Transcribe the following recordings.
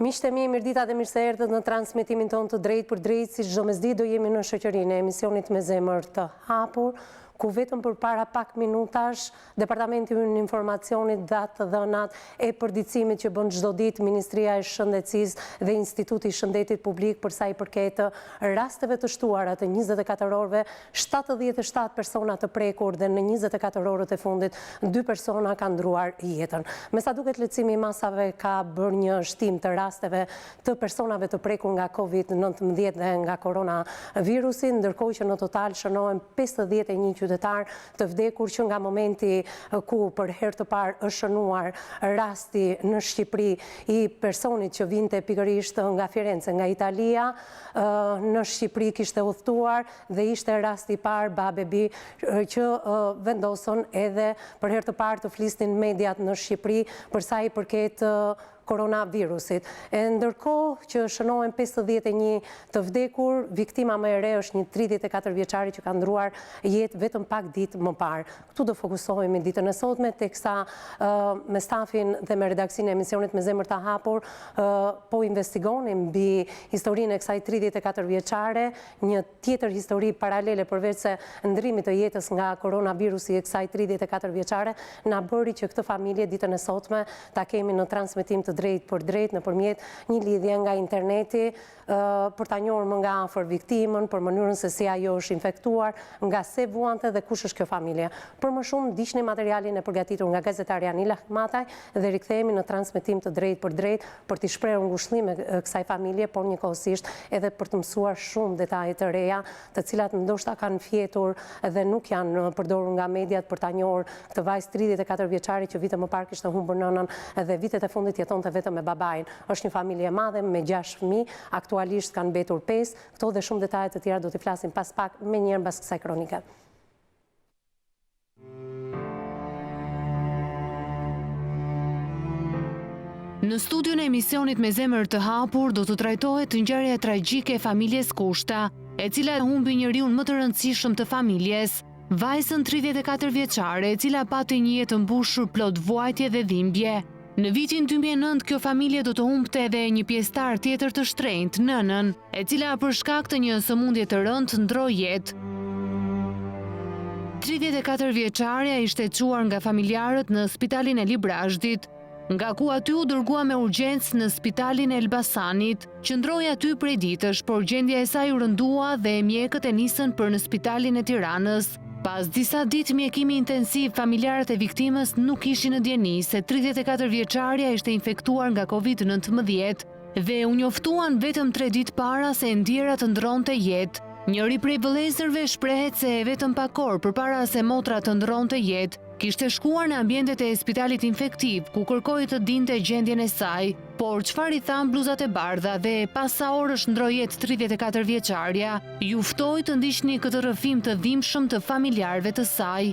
Miqtë e mi, mirëdita dhe mirë se erdhët në transmitimin tonë të drejt për drejt, si çdo mesditë do jemi në shoqërinë e emisionit me zemër të hapur, ku vetëm për para pak minutash, Departamenti ynë informacionit datë të dhënat e përditësimit që bën çdo ditë Ministria e Shëndetësisë dhe Instituti i Shëndetit Publik për sa i përket rasteve të shtuara të 24 orëve, 77 persona të prekur dhe në 24 orët e fundit 2 persona kanë ndruar jetën. Me sa duket lehtësimi i masave ka bërë një shtim të rasteve të personave të prekur nga COVID-19 dhe nga koronavirusi, ndërkohë që në total shënohen 51 qytetar të vdekur që nga momenti ku për herë të parë është shënuar rasti në Shqipëri i personit që vinte pikërisht nga Firenze, nga Italia, në Shqipëri kishte udhëtuar dhe ishte rasti i parë babai që vendosën edhe për herë të parë të flisnin mediat në Shqipëri për sa i përket koronavirusit. Ndërkohë që shënohen 51 të vdekur, viktima më e re është një 34 vjeçari që ka ndruar jetë vetëm pak ditë më parë. Këtu do fokusohemi ditën e sotme, teksa me stafin dhe me redaksinë e emisionit me zemër të hapur po investigonim mbi historinë e kësaj 34 vjeçare, një tjetër histori paralele përveç se ndrimit të jetës nga koronavirusi e kësaj 34 vjeçare, na bëri që këtë familje ditën e sotme ta kemi në transmetim të drejt për drejt nëpërmjet një lidhje nga interneti për ta njohur më nga afër viktimën, për mënyrën se si ajo është infektuar, nga se vuante dhe kush është kjo familje. Për më shumë ndiqni materialin e përgatitur nga gazetari Evis Ahmeti dhe rikthehemi në transmetim të drejt për drejt për t'i shprehur ngushëllim kësaj familje, por njëkohësisht edhe për të mësuar shumë detaje të reja, të cilat ndoshta kanë fjetur dhe nuk janë përdorur nga mediat për ta njohur këtë vajzë 34 vjeçare që vite më parë kishte humbur nënën dhe vitet e fundit jetonte vetëm me babain. Është një familje e madhe me 6 fëmijë, aktualisht kanë mbetur 5. Këto dhe shumë detaje të tjera do t'i flasim pas pak me njëherë mbas kësaj kronike. Në studion e emisionit me zemër të hapur do të trajtohet ngjarja tragjike e familjes Kusha, e cila humbi njeriun më të rëndësishëm të familjes, vajzën 34 vjeçare, e cila pati një jetë mbushur plot vuajtje dhe dhimbje. Në vitin 2009 kjo familje do të humbte edhe një pjesëtar tjetër të shtrenjtë, nënën, e cila për shkak të një sëmundje të rëndë ndroi jetë. 34 vjeçaria ishte çuar nga familjarët në spitalin e Librazhdit, nga ku aty u dërgua me urgjencë në spitalin e Elbasanit, qëndroi aty prej ditësh, por gjendja e saj u rëndua dhe mjekët e nisën për në spitalin e Tiranës. Pas disa ditë mjekimi intensiv, familjarët e viktimës nuk ishin në dieni se 34 vjeçaria ishte infektuar nga COVID-19 dhe u njoftuan vetëm 3 ditë para se ndjera të ndronte jetë. Njëri prej vëllezërve shprehet se vetëm pak orë përpara se motra të ndronte jetë, kishte shkuar në ambientet e spitalit infektiv, ku kërkoi të dinte gjendjen e saj, por çfarë i than bluzat e bardha dhe pas sa orësh ndroi jetë 34 vjeçaria, ju ftoi të ndiqni këtë rrëfim të dhimbshëm të familjarëve të saj.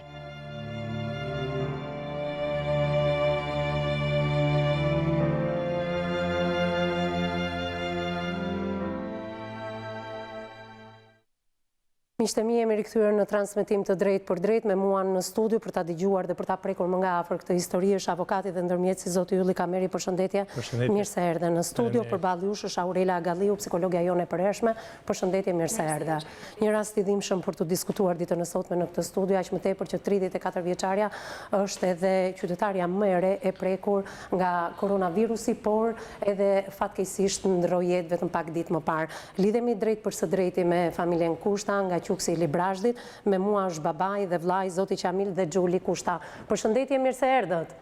Miqtë e mi, jemi rikthyer në transmetim të drejt për drejt me mua në studio për ta dëgjuar dhe për ta prekur më nga afër këtë histori është avokati dhe ndërmjetësi zoti Ylli Kameri. Përshëndetje. Mirë se erdhe në studio. Përballë jush është Aurela Galliu, psikologja jone e përhershme. Përshëndetje, mirë se erdhe. Një rast i dhimbshëm për të diskutuar ditën e sotme në këtë studio, aq më tepër që 34 vjeçaria është edhe qytetarja më e re e prekur nga koronavirusi, por edhe fatkeqësisht ndroi jetë vetëm pak ditë më parë. Lidhemi drejt për së drejti me familjen Kusha nga Quksi i Librazhdit, me mua është babai dhe vllai zoti Qamil dhe Xhuli Kusha. Përshëndetje, mirë se erdhët.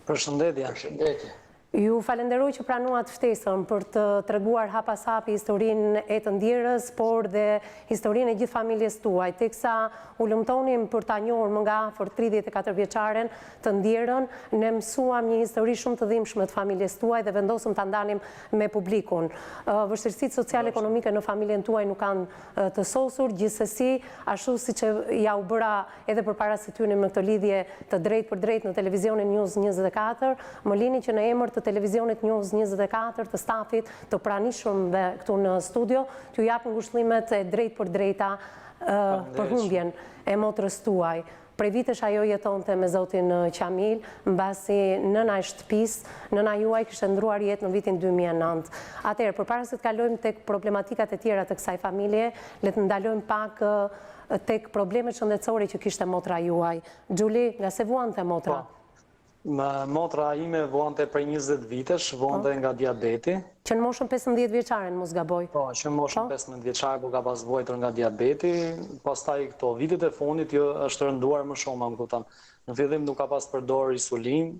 Përshëndetje. Ju falenderoj që pranuat ftesën për të treguar hap pas hapi historinë e të ndjerës, por dhe historinë e gjithë familjes tuaj, teksa u lumtonim për ta njohur më nga afër 34 vjeçaren të ndjerën, ne mësuam një histori shumë të dhimbshme të familjes tuaj dhe vendosëm ta ndanim me publikun. Vështirësitë sociale-ekonomike në familjen tuaj nuk kanë të sosur, gjithsesi, ashtu siç ja u bëra edhe përpara se tynim në këtë lidhje të drejt për drejt në televizionin News 24, më lini që në emër të televizionit News 24 të stafit të pranishëm dhe këtu në studio, t'ju jap ngushëllimet e drejt për drejta për humbjen e motrës tuaj. Prej vitesh ajo jetonte me zotin Qamil, mbasi nëna e shtëpisë, nëna juaj kishte ndruar jetë në vitin 2009. Atëherë, përpara se të kalojmë tek problematikat e tjera të kësaj familje, le të ndalojmë pak tek problemet shëndetësore që kishte motra juaj. Gjuli, nga se vuante motra? Motra ime vuante prej 20 vitesh, vuante nga diabeti. Që në moshën 15 vjeçare, në mos gaboj? Po, që në moshën 15 vjeçare, ku ka pas vojtur nga diabeti, pastaj këto vitet e fundit është rënduar më shumë, më kupton. Në fillim nuk ka pas përdor insulin,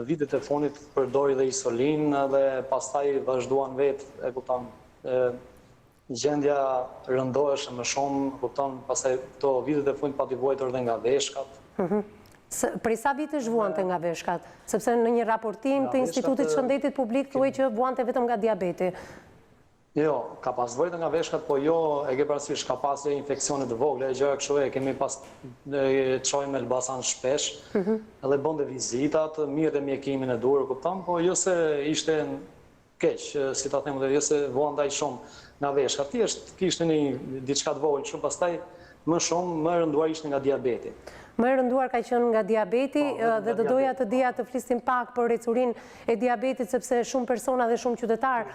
vitet e fundit përdori dhe insulin, dhe pastaj vazhduan vetë, e kupton, gjendja rëndoheshe më shumë, kupton, pastaj këto vitet e fundit pati vojtur dhe nga veshkat. Prej sa vitesh vuante nga veshkat? Sepse në një raportim të Institutit Shëndetit Publik thuaj që vuante vetëm nga diabeti. Jo, ka pas vojtë nga veshkat, po jo, e ke parasysh, ka pas infekcione të vogla, e gjëra kështu, e kemi pas çojmë në Elbasan shpesh, edhe bënde vizitat, mirë dhe mjekimin e durë, kupton, po jo se ishte keq, si ta them, jo se vuandaj shumë nga veshkat. Thjesht kishte një diçka të vogël, shumë pastaj më shumë më rënduar ishte nga diabeti. Më rënduar ka qenë nga diabeti dhe do doja të dija të flisnim pak për ecurin e diabetit, sepse shumë persona dhe shumë qytetar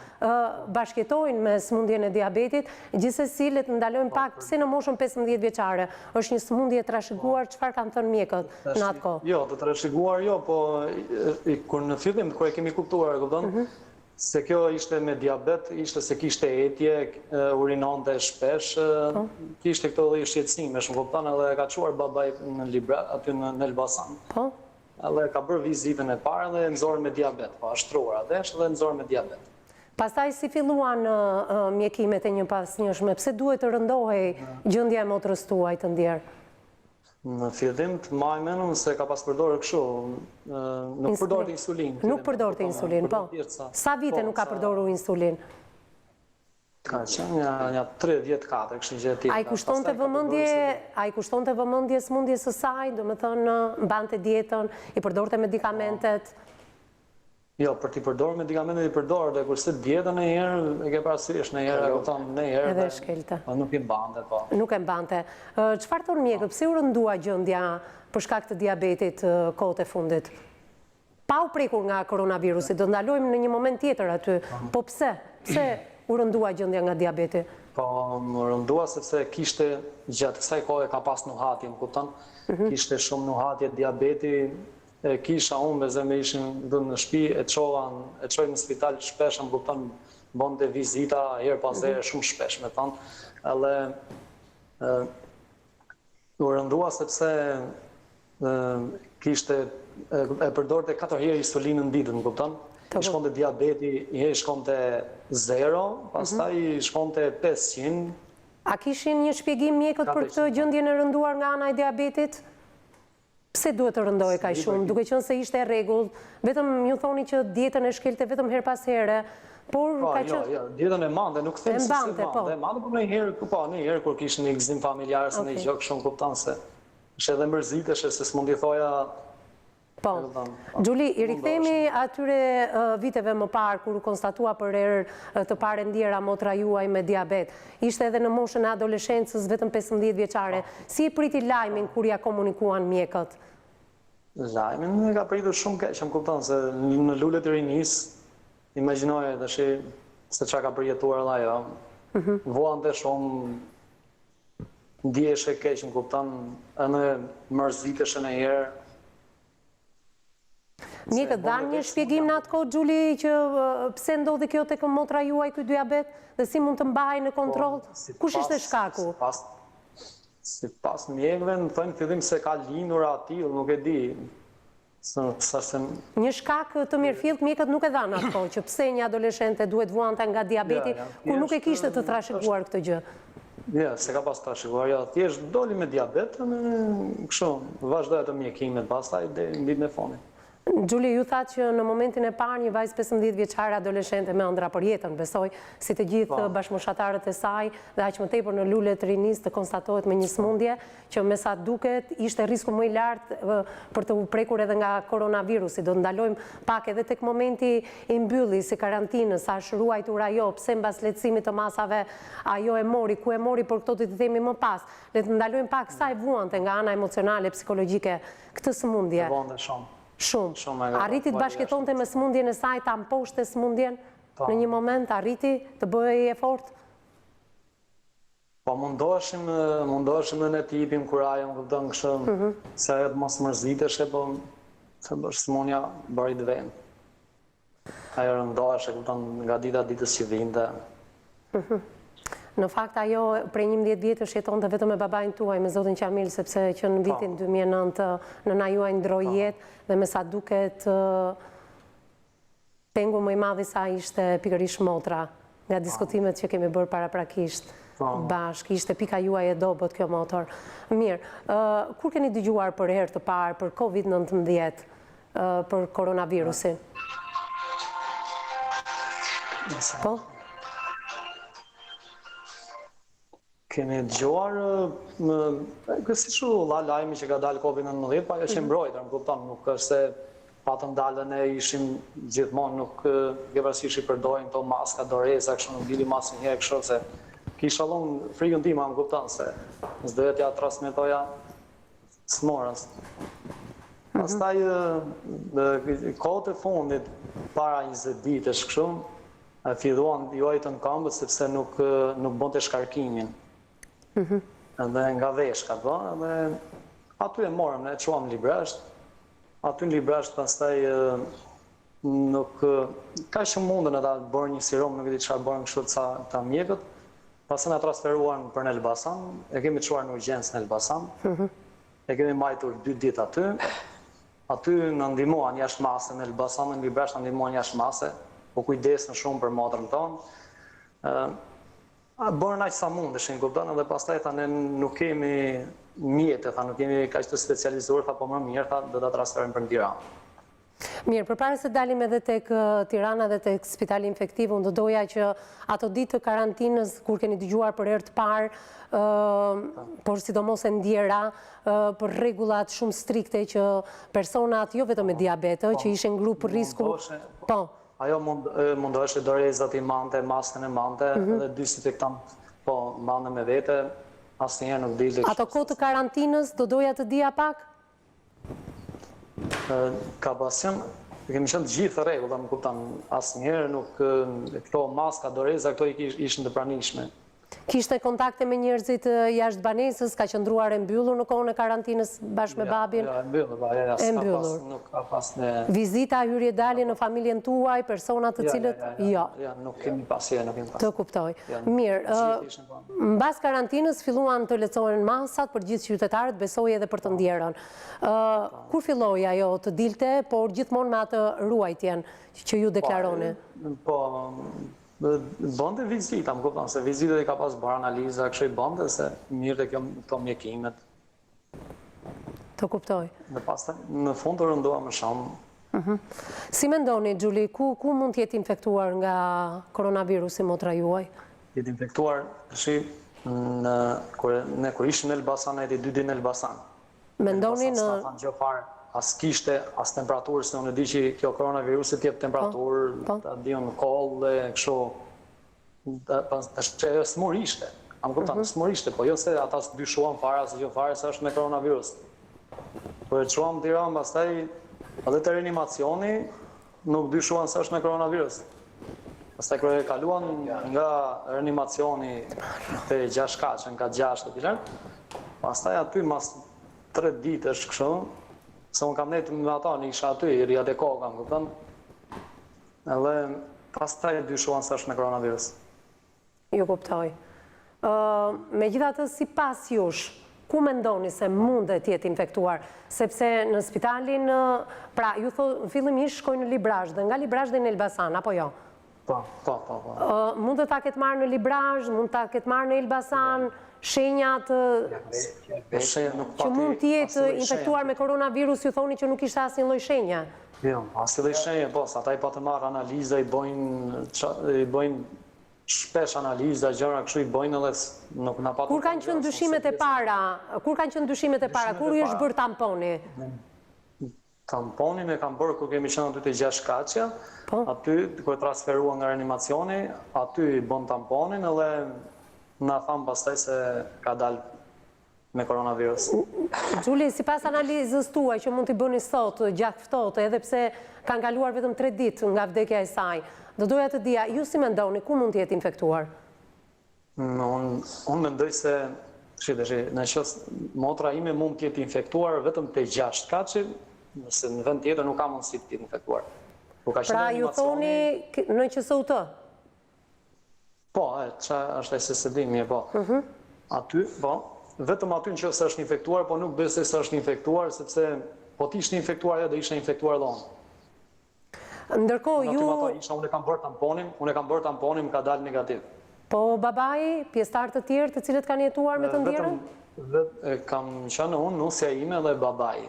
bashkëjetojnë me sëmundjen e diabetit. Gjithsesi, le të ndalojmë pak pse në moshën 15 vjeçare. Është një sëmundje e trashëguar, çfarë kanë thënë mjekët në atë kohë? Jo, të trashëguar jo, po kur në fillim kur e kemi kuptuar, kupton, se kjo ishte me diabet, ishte se kishte etje, urinonte shpesh, kishte këto dhe shqetësime, shumë kupton, edhe ka quar babai në Librazhdi, aty në Elbasan. Po? Edhe ka bërë vizitën e parë dhe nëzorën me diabet, po ashtruar adesh dhe nëzorën me diabet. Pastaj si filluan mjekimet e një pas njëshme, pse duhet të rëndohej gjendja e motrës tuaj të ndjerë? Në fillim të majmenun se ka pas përdorë kështu, nuk përdorë të insulin. Nuk përdorë të insulin, po. Sa vite nuk ka përdoru insulin? Ka qenë një 34, kështë një tjetë. A i kushtonte vëmendje smundjes së saj, do me thënë, mbante dietën, i përdorte medikamentet? Jo, për t'i përdorë medikamentet i përdorë, dhe kurse dietën e herë, e ke parasysh në herë, e kupton në herë, edhe shkelte. Nuk e mbante, po. Nuk e mbante. Çfarë thonë mjekët, pse u rëndua gjendja për shkak të diabetit kohët e fundit? Pa u prekur nga koronavirusi, do ndalojmë në një moment tjetër aty, po pse? Pse u rëndua gjendja nga diabeti? Po, më rëndua sepse kishte gjatë kësaj kohë ka pas nuhatje, më kupton? Kishte shumë nuhatje diabeti, kisha unë me Zemer ishin në shtëpi, e qoj në spital shpesh, më kupton, bënte vizita herë pas herë shumë shpesh me tonë. Edhe u rëndua sepse kishte e përdorte 4 herë insulinë në ditë, më kupton? I shkonte diabeti, i shkonte 0, pastaj i shkonte 500. A kishin një shpjegim mjekët për këtë gjendjen e rënduar nga ana e diabetit? Pse duhet të rëndoj kaq shumë, duke qenë se ishte e rregullt, vetëm ju thoni që dietën e shkelte vetëm her pas here, por ka qenë... Jo, dietën e mande, nuk them se se mande, po në herë kur kishte një gëzim familjar, se në gjë shumë kupton se është edhe mërziteshe se s'mundi thoja... Po, Gjuli, i rikthemi atyre viteve më parë, kur u konstatua për herë të parë ndjera motra juaj me diabet. Ishte edhe në moshën e adoleshencës vetëm 15 vjeçare. Si i priti lajmin kur ja komunikuan mjekët? Lajmin e ka pritur shumë keq, më kupton se në lulet e rinis, imagjinoje tash se çka ka përjetuar dhe ajo. Vuante shumë, ndjeshe keq, më kupton, edhe mërziteshe në herë. Mjekët dhanë një shpjegim në atë kohë, Gjuli, që pse ndodhi kjo tek motra juaj ky diabet dhe si mund të mbahej në kontroll? Kush ishte shkaku? Sipas mjekëve, në thënë fillim se ka lindur atill, nuk e di. Një shkak të mirëfillt mjekët nuk e dhanë atë kohë, që pse një adoleshente duhet vuante nga diabeti, ku nuk e kishte të trashëguar këtë gjë. Ja, se ka pas trashëguar, ja, thjesht doli me diabet, kështu, vazhdoi ato mjekimet pastaj deri në ditën e fundit. Gjuli, ju thatë që në momentin e parë një vajzë 15 vjeçare adoleshente me ëndra për jetën, besoj, si të gjithë bashkëmoshatarët e saj, dhe aq më tepër në lule të rinisë të konstatohet me një smundje, që me sa duket ishte risku më i lartë për të prekur edhe nga koronavirusi. Do të ndalojmë pak edhe tek momenti i mbylli si karantinës, sa është ruajtur ajo, pse mbas lehtësimit të masave ajo e mori, ku e mori, por këto do t'i themi më pas. Le të ndalojmë pak sa e vuante nga ana emocionale, psikologjike këtë smundje. Shumë. Arriti të bashkëtonte me smundjen e saj, ta mposhte smundjen në një moment, arriti të bëjë efort? Po mundoheshim në tipim kur ajo më kupton kështu, se ajo të mos mërzitesh, po se bësh smundja bëri të vend. Ajo rëndohesh, kupton nga dita ditës që vinte. Në fakt, ajo prej 11 vjetësh jetonte vetëm me babain tuaj, me zotin Qamil, sepse që në vitin 2009 nëna juaj ndroi jetë dhe me sa duket pengu më i madh i saj ishte pikërisht motra, nga diskutimet që kemi bërë paraprakisht bashkë, ishte pika juaj e dobët kjo motor. Mirë, kur keni dëgjuar për herë të parë për COVID-19, për koronavirusin? Po? Kemi dëgjuar, si që lajmi që ka dalë COVID-19, pa jo që mbrojtër, më kupton, nuk është se patën dalën e ishim gjithmonë, nuk ke parasysh i përdojnë to maska, doreza, kështu nuk dili mas një herë kështu, se kisha lonë frikën tima, më kupton, se s'dohet ja transmetoja smorës. Pastaj, kohët e fundit, para 20 ditësh kështu, filluan juajtën këmbët, sepse nuk bënte shkarkimin. Edhe nga veshkat, edhe aty e morëm, ne quam Librazhdi, aty në Librazhdi pastaj nuk, ka që mundën e ta bërë një sirom, nuk e di çfarë bërën kështu ta mjekët, pastaj na transferuan për në Elbasan, e kemi çuar në urgjencë në Elbasan, e kemi majtur 2 ditë aty në ndihmuan jashtë mase, në Elbasan në Librazhdi në ndihmuan jashtë mase, po kujdesën shumë për motrën tonë. Bërën aq sa mundeshin, kupton, edhe pastaj tha ne nuk kemi mjete, tha nuk kemi kaq të specializuar, tha po më mirë, tha do ta transferojmë për Tiranë. Mirë, përpara se dalim edhe tek Tirana dhe tek spitali infektiv, unë do doja që ato ditë të karantinës, kur keni dëgjuar për herë të parë, por sidomos e ndjera, për rregullat shumë strikte që personat jo vetëm me diabetë, që ishin grup risku. Po. Ajo mundoheshte dorezat i mante, maskën e mante, edhe dy dezinfektant, po mande me vete, asnjëherë nuk dilë. Ato kohë të karantinës, do doja të dija pak? Ka pasion, kemi qenë të gjithë rregull, më kupton, asnjëherë nuk këto maska, doreza, këto ishin të pranishme. Kishte kontakte me njerëzit jashtë banesës, ka qëndruar e mbyllur në kohën e karantinës bashkë me babin? Ja, e mbyllur, nuk ka pas në... Vizita, hyrje dalje në familjen tuaj, personat të cilët... Ja, nuk kemi pas, nuk kemi pas. Të kuptoj. Mirë, mbas karantinës filluan të lecohen masat për gjithë qytetarët, besoj edhe për të ndjerën. Kur filloi ajo të dilte, por gjithmonë me atë ruajtjen që ju deklarone? Po... Bënde vizita, më kupton, se vizita i ka pas bërë analiza, kështu i bënde, se mirë dhe këto mjekimet. Të kuptoj. Dhe pastaj, në fund të rëndoha më shumë. Si mendoni, Gjuli, ku mund t'jetë infektuar nga koronavirusi motra juaj? Jetë infektuar, kur ishim në Elbasan, e jeti 2 ditë në Elbasan. Mendoni në... As kishte, as temperaturë, se unë e di që kjo koronavirusit jetë temperaturë, ta dion në kollë dhe kështu, që e smurishte, amë kuptan, smurishte, po jo se ata së dyshuan fara, se jo fara se është me koronavirus. Po e quam Tiranë, pastaj, edhe të reanimacioni, nuk dyshuan se është me koronavirus. Pastaj kërë e kaluan nga reanimacioni të 6 kaqen, ka 6 të tjilën, pastaj aty mas 3 ditë është kështu, se unë kam nejtë me ata, në isha aty, i rria dhe kohë kam këpën, edhe pastaj dyshuan se është me koronavirus. Ju kuptoj. Megjithatë, si pas jush, ku mendoni se mundet jetë infektuar? Sepse në spitalin, pra, ju thë, fillimisht shkojnë në Librazhdi, nga Librazhdi në Elbasan, apo jo? Po. Mund të ta ketë marrë në Librazhdi, mund të ta ketë marrë në Elbasan, shenjat që mund t'jetë infektuar me koronavirus, ju thoni që nuk ishte asnjë lloj shenja. Jo, asë dhe shenje, ata i patë marrë analiza, i bojnë shpesh analiza, gjëra kështu i bojnë edhe nuk na patë... Kur kanë qenë dyshimet e para, kur ju është bërë tamponi? Tamponin e kam bërë kur kemi qenë aty te 6 kaçja, aty kur transferua nga reanimacioni, aty i bën tamponin edhe na thamë pastaj se ka dalë me koronavirus. Gjuli, sipas analizës tuaj që mund t'i bëni sot, gjatë ftohtë, edhe pse kanë kaluar vetëm 3 ditë nga vdekja e saj, do doja të dija, ju si mendoni, ku mund t'jetë infektuar? Unë mendoj se, në qoftë motra ime mund t'jetë infektuar vetëm te 6 kaçi, nëse në vend tjetër nuk ka mundësi të jetë infektuar. Pra ju thoni në QSUT? Po, që është e se se dimi, po. Aty, po, vetëm aty në qoftë se është infektuar, po nuk besoj se është infektuar, sepse po t'ishtë infektuar dhe ishte infektuar dhe onë. Ndërkohë ju... Unë e kam bërë tamponin, ka dalë negativ. Po babai, pjesëtarë të tjerë të cilët kanë jetuar me të ndjerën? Kam qenë unë, nusja ime dhe babai.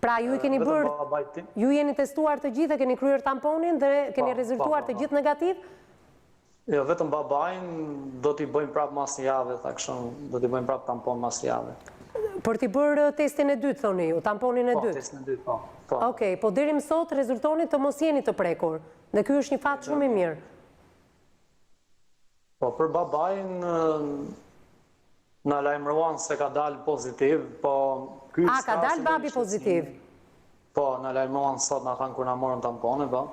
Pra ju i keni bërë, ju jeni testuar të gjithë, keni kryer tamponin dhe keni rezultuar të gjithë negativ? Jo, vetëm babajnë do t'i bëjmë prapë mas një javë, do t'i bëjmë prapë tampon mas një javë. Për t'i bërë testin e dytë, thoni ju, tamponin e dytë? Po, testin e dytë, po. Okej, po deri më sot rezultoni të mos jeni të prekur, dhe ky është një fat shumë i mirë. Po, për babajnë në lajmëruan se ka dalë pozitiv, po... A, ka dalë babi pozitiv? Po, në lajmëruan sot në thanë kur në morën tampone, po.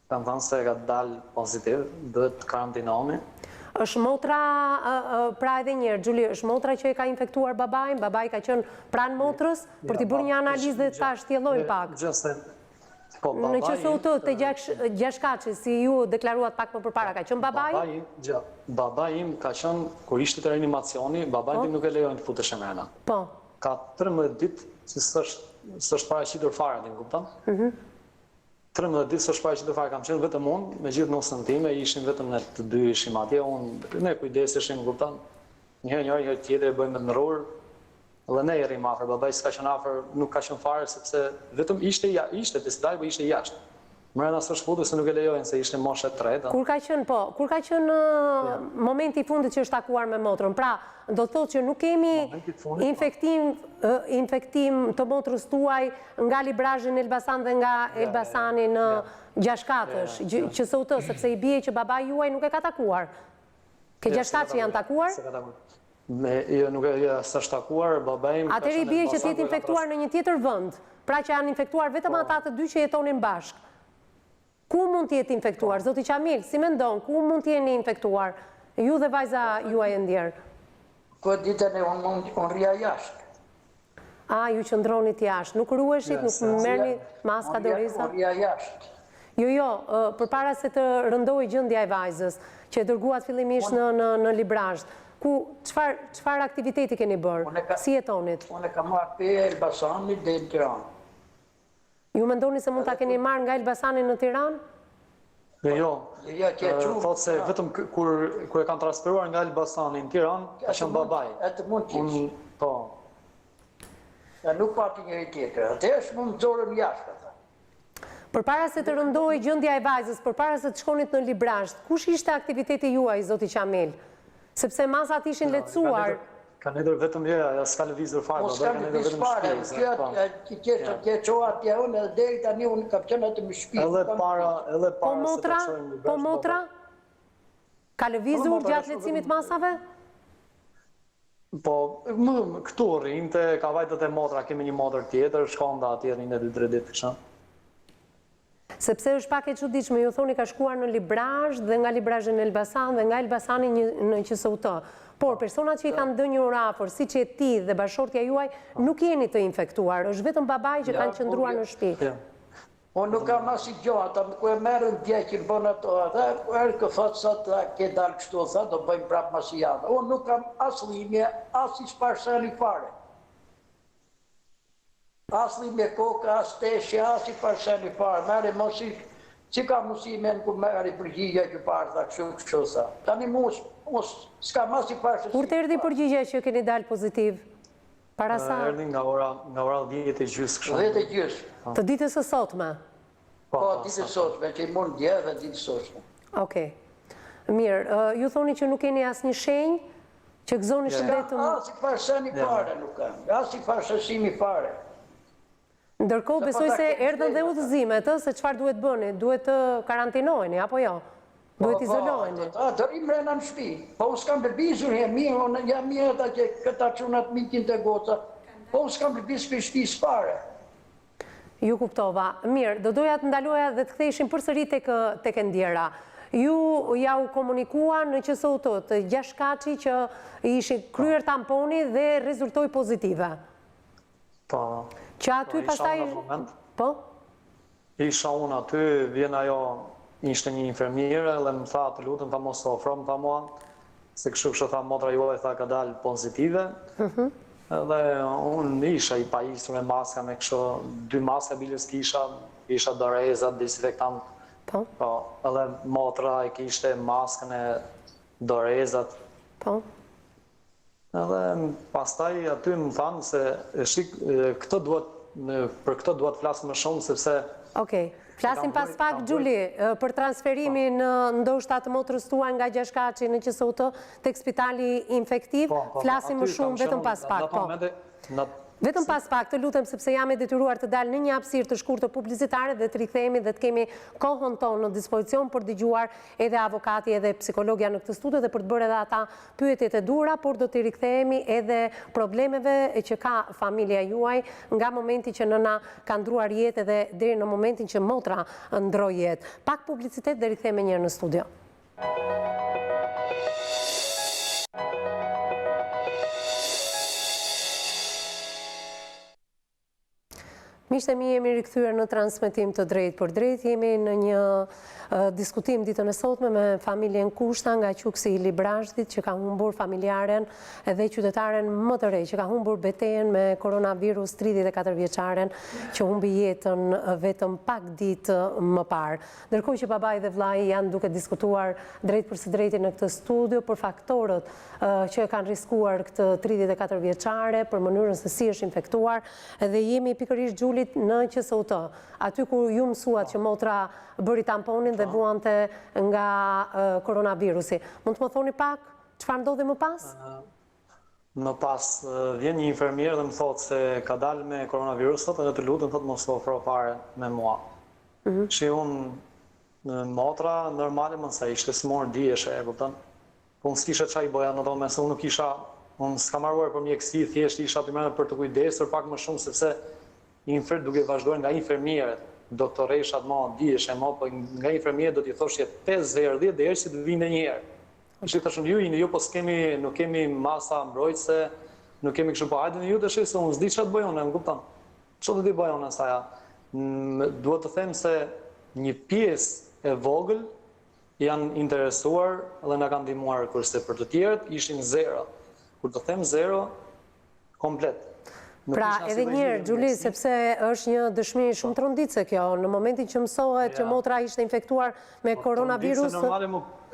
Kanë thanë se ka dalë pozitiv, duhet karantinomi. është motra, pra edhe njerë, Gjuli, është motra që e ka infektuar babajnë, babai ka qenë pranë motrës, për t'i bërë një analizë dhe ta shtjellojnë pak. Në QSUT të gjashkaçi, si ju deklaruat pak më përpara, ka qenë babai? Babai im ka qenë, kur ishte të reanimacioni, babai im nuk e lejojnë të futesh e mrena. Po. Ka 13 ditë, si s'është paraqitur fare, ti më kupton? 13 ditë s'është paraqitur fare, kam qenë vetëm unë, me gjithë nusën time, ishim vetëm ne të dy ishim atje, ne kujdeseshim, kupton? Njëherë tjetër e bëjmë në rrur, dhe ne e rrim afër, babai s'ka qenë afër, nuk ka qenë fare, sepse vetëm ishte të dalë, po ishte jashtë. Mrena s'është futur se nuk e lejojnë, se ishte moshë e tretë. Kur ka qenë momenti i fundit që është takuar me motrën, pra, do të thotë që nuk kemi infektim të motrës tuaj nga Librazhdi në Elbasan dhe nga Elbasani në Gjashkatësh, QSUT, sepse i bie që babai juaj nuk e ka takuar. Ke Gjashkatë që janë takuar? Jo, nuk e s'është takuar, babai... Atëherë i bie që t'jetë infektuar në një tjetër vend, pra që janë infektuar vetëm ata të dy që jetonin bashkë. Ku mund t'jetë infektuar? Zoti Qamil, si mendon, ku mund t'jeni infektuar? Ju dhe vajza juaj e ndjerë? Këtë ditën e unë rria jashtë. A, ju qëndronit jashtë, nuk rueshit, nuk merrni maska doriza? Unë rria jashtë. Jo, përpara se të rëndoj gjendja e vajzës, që e dërguat fillimisht në Librazhdi, çfarë aktiviteti keni bërë? Si jetonit? Unë e kam marrë pe Elbasanit dhe në Tiranë. Ju mendoni se mund ta keni marrë nga Elbasani në Tiranë? Jo, thotë se vetëm kur e kanë transferuar nga Elbasani në Tiranë, ka qenë babai. Atë mund t'ishtë. Po. Nuk pati njëri tjetër, atë është mund të zorëm jashtë. Përpara se të rëndoj gjendja e vajzës, përpara se të shkonit në Librazhdi, kush ishte aktiviteti juaj, zoti Qamil? Sepse masat ishin lehtësuar. Ka nedër vetëm s'ka lëvizur fare. S'ka lëvizur fare, kjo qoha atje unë, edhe deri tani unë kam qenë atë më shpi. Edhe para se të qojnë Librazhdi. Po motra? Ka lëvizur gjatë lehtësimit masave? Po, këtu rrinte, ka vajtët e motra, kemi një motër tjetër, shkonda atje rrinte 2-3 ditë kësha. Sepse është pak e çuditshme, ju thoni ka shkuar në Librazhdi dhe nga Librazhdi në Elbasan dhe nga Elbasani në QSUT. Por personat që i kanë dënjur afër, siç je ti dhe bashortja juaj, nuk jeni të infektuar, është vetëm babai që kanë qëndruar në shtëpi. Unë nuk kam as i gjo, ata ku e merren djegin bën ato, ata erë kë thotë sot ke dalë kështu, tha do bëjmë prapë mas i javë. Unë nuk kam as linje, as i sparseli fare. As linje kokë, as teshje, as i sparseli fare. Merë mos i që ka musimen ku merë i përgjigja që parë, tha kështu sa. Tani mos s'ka mas i parë. Kur të erdhi përgjigja që keni dalë pozitiv? Para sa? Erdhi nga ora 10:30 kështu. 10:30. Të ditës së sotme? Po, ditë sotme, që i mund dje dhe ditë sotme. Okej. Mirë, ju thoni që nuk keni asnjë shenjë që gëzoni shëndetën... As i farseni fare nuk kam, as i farsesimi fare. Ndërkohë besoj se erdhën dhe udhëzimet, se çfarë duhet bëni? Duhet të karantinoheni, apo jo? Duhet izoloheni? Të rrim mrena në shtëpi. Po, unë s'kam lëvizur, jam mirë ata që këta çunat mikin të goca. Po, unë s'kam lëviz për shtëpisë fare. Ju kuptova. Mirë, do doja të ndaloja dhe të ktheheshim përsëri tek e ndjera. Ju ja u komunikua në QSO-të të 6 kaçi që ishin kryer tamponi dhe rezultoi pozitive. Po. Që aty pastaj... Po? Isha unë aty, vjen ajo, ishte një infermiere dhe më tha të lutem, tha mos ofro, më tha mua, se kështu tha motra juaj, tha ka dalë pozitive. Dhe unë isha i pajisur me maska, me kështu 2 maska bilës kisha dorezat, desinfektant. Po. Edhe motra e kishte maskën e dorezat. Po. Edhe pastaj aty më thanë se për këtë duhet flasë më shumë, sepse... Okej, flasim pas pak, Gjuli, për transferimin ndoshta të motrës tuaj nga 6 kaçi në QSO-të tek spitali infektiv, flasim më shumë vetëm pas pak. Vetëm pas pak, të lutem, sepse jam e detyruar të dalë në një hapësirë të shkurtër publicitare dhe të rikthehemi dhe të kemi kohën tonë në dispozicion për dëgjuar edhe avokati edhe psikologja në këtë studio dhe për të bërë edhe ata pyetjet e dura, por do të rikthehemi edhe problemeve që ka familja juaj nga momenti që nëna ka ndruar jetë edhe deri në momentin që motra ndroi jetë. Pak publicitet dhe rikthehemi një herë në studio. Miqtë e mi, jemi rikthyer në transmetim të drejtë për drejtë, jemi në një diskutim ditën e sotme me familjen Kusha nga quksi i Librazhdit që ka humbur familjaren edhe qytetaren më të re, që ka humbur betejën me koronavirus, 34 vjeçaren që humbi jetën vetëm pak ditë më parë. Ndërkohë që babai dhe vëllai janë duke diskutuar drejt për së drejti në këtë studio për faktorët që kanë riskuar këtë 34 vjeçare, për mënyrën se si është infektuar, dhe jemi pikërisht Gjulit në QSO-të, aty ku ju mësuat që motra bëri tamponin dhe vuante nga koronavirusi. Mund të më thoni pak çfarë ndodhi më pas? Më pas vjen një infermier dhe më thotë se ka dalë me koronavirusat edhe të lutem thotë mos ofro fare me mua. Shi unë motra normale më sa ishte smor dieshe, e kupton? Po unë s'kisha çaj boja në dhomë, se unë nuk isha, unë s'kam marruar për mjekësi, thjesht isha për të kujdesur pak më shumë sepse duke vazhdojnë nga infermierët, doktoreshat ma, dieshe ma, po nga infermierët do t'i thoshje 5 herë 10 herë që të vinë një herë. Që të shumë ju po nuk kemi masa mbrojtëse, nuk kemi kështu po hajde në ju të shi se unë s'di që të bojone, më kuptan. Që të di bojone saja? Duhet të them se një pjesë e vogël janë interesuar dhe nga kanë ndihmuar, kurse për të tjerët ishin zero. Kur të them zero, komplet. Pra, edhe njërë, Gjuli, sepse është një dëshmi shumë tronditse kjo, në momentin që mësohet që motra ishte infektuar me koronavirus,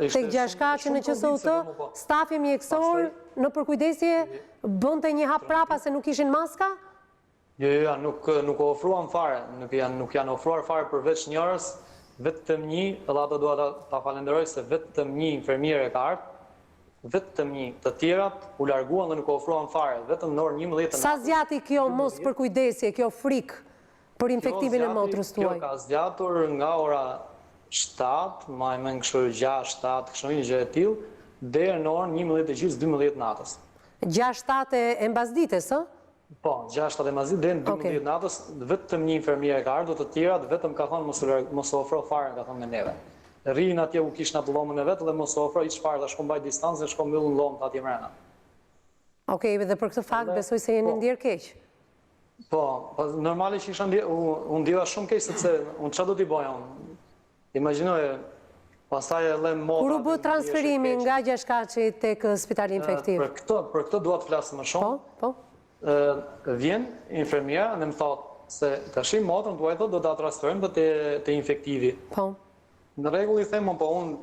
tek 6 kaçi në QSO-të, stafi mjekësor në përkujdesje bënte një hap prapa se nuk ishin maska? Jo, nuk ofruan fare, nuk janë ofruar fare përveç njërës, vetëm një, edhe ato dua ta falenderoj se vetëm një infermiere ka ardhur, vetëm një, të tjerat u larguan dhe nuk ofruan fare, vetëm në orën 11. Sa zgjati kjo mos përkujdesje, kjo frikë për infektimin e motrës tuaj? Kjo ka zgjatur nga ora 7, ma e men kështu 6, 7, kështu një gjë e tillë, deri në orën 11:30-12 natës. 6-7 e mbasdites, ë? Po, 6-7 e mbasdites deri në 12 natës, vetëm një infermiere ka ardhur, të tjerat vetëm ka thonë mos ofro fare, ka thonë me neve. Rinë atje u kishë në të lomën e vetë dhe mos ofro i çfarë, dhe shko mbaj distancë dhe shko mbyllën lomë të atje mrena. Okej, dhe për këtë fakt besoj se jeni ndjerë keq. Po, normali që isha unë ndjera shumë keq, sepse unë çfarë do t'i boja unë? Imagjinoje, pastaj edhe motra... Kur u bë transferimi nga 6 kaçi tek spitali infektiv? Për këtë dua të flas më shumë. Po. Vjen infermiera dhe më thotë se tash motrën tuaj thotë do ta transferojmë te infektivi. Po. Në rregull i them, po unë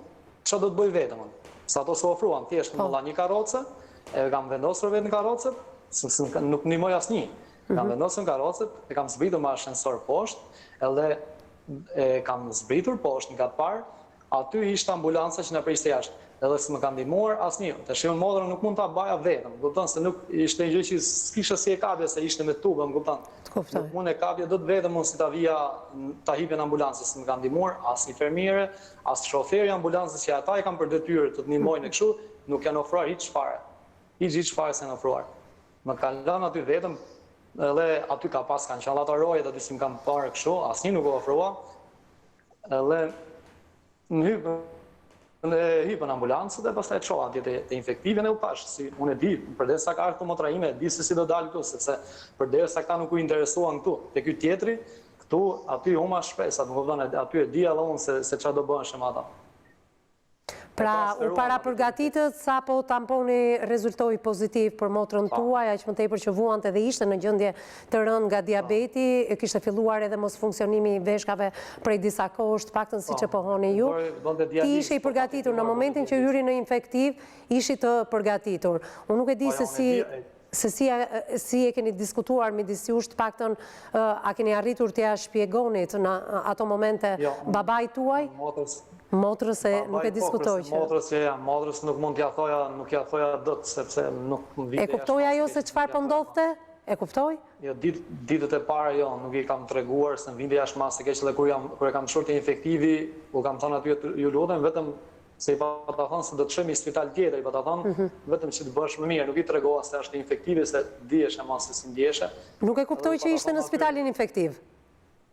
çfarë do të bëj vetëm? Sa ato s'u ofruan, thjesht më dha një karrocë, e kam vendosur vetë në karrocë, nuk ndihmoj asnjë. Kam vendosur në karrocë, e kam zbritur me ashensor poshtë, edhe kam zbritur poshtë në katë parë, aty ishte ambulanca që na priste jashtë. Edhe se më kanë ndihmuar asnjë. Tash unë motrën nuk mund ta baja vetëm, kupton se nuk ishte një gjë që s'kisha si e kapja se ishte me tubë, më kupton. Kuptoj. Unë e kapja do të vetëm unë si ta vija ta hipja në ambulancë, se më kanë ndihmuar as infermiere, as shoferi i ambulancës që ata e kanë për detyrë të ndihmojnë kështu, nuk janë ofruar hiç fare. Hiç fare s'e ofruar. Më kanë lënë aty vetëm, edhe aty ka pas kanë qenë ata rojet aty si më kanë parë kështu, asnjë nuk u ofrua. Edhe në hypën ambulancët dhe pastaj çova atje te infektive e u pash, si unë e di, përderisa ka këtu motra ime, e di se si do dalë këtu, sepse përderisa këta nuk u interesuan këtu, te ky tjetri, këtu aty huma shpresat, më kupton, aty e di edhe unë se çfarë do bëheshin ata. Pra, u para përgatitët sa po tamponi rezultoi pozitiv për motrën tuaj, aq më tepër që vuante dhe ishte në gjendje të rëndë nga diabeti, kishte filluar edhe mos funksionimi i veshkave prej disa kohësh, paktën siç e pohoni ju. Ti ishe i përgatitur në momentin që hyri në infektiv, ishi të përgatitur. Unë nuk e di se si e keni diskutuar midis jush, të paktën a keni arritur t'ia shpjegonit në ato momente babai tuaj? Motrës e nuk e diskutoj që... Motrës nuk mund t'ja thoja dot, sepse nuk më vite... E kuptoj ajo se çfarë po ndodhte? E kuptoj? Jo, ditët e para jo, nuk i kam treguar, se në vinde jashtë masë keq dhe kur e kam shurë të infektivi, u kam thonë aty ju lutem, vetëm se i pa ta thonë se do të shemi në spital tjetër, i pa ta thonë vetëm që të bësh më mirë, nuk i tregova se është infektivi, se dieshe masë se si ndjeshe. Nuk e kuptoj që ishte në spitalin infektiv?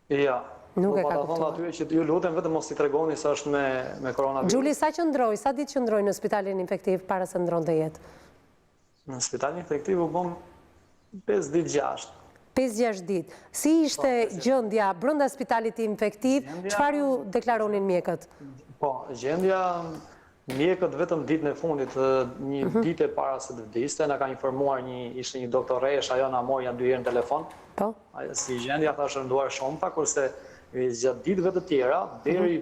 Ja. Nuk e ka kuptuar. Po ta thonë aty që ju lutem vetëm mos i tregoni se është me koronavirus. Gjuli, sa ditë qëndroi në spitalin infektiv para se ndronte jetë? Në spitalin infektiv u bëm 5 ditë 6. 5-6 ditë. Si ishte gjendja brenda spitalit infektiv? Çfarë ju deklaronin mjekët? Po, gjendja mjekët vetëm ditën e fundit, një ditë e para se të vdiste, na ka informuar ishte një doktoresh, ajo na mori janë 2 herë në telefon. Po. Si gjendja tha shënduar shumëta, kurse gjatë ditëve të tjera, deri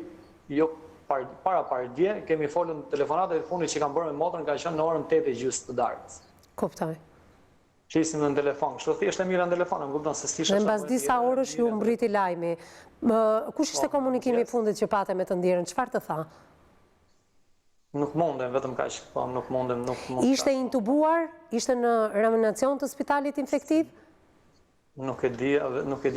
para dje, kemi folën telefonate e fundit që kam bërë me motrën, ka qenë në orën 8:30 të darkës. Kuptoj. Që isim në telefon, kështu thjesht e mira në telefon, më kupton se s'kisha. Dhe mbas disa orësh ju mbriti lajmi. Kush ishte komunikimi i fundit që pate me të ndjerën? Çfarë të tha? Nuk mundem, vetëm kaq, po nuk mundem. Ishte intubuar? Ishte në reanimacion të spitalit infektiv? Nuk e di,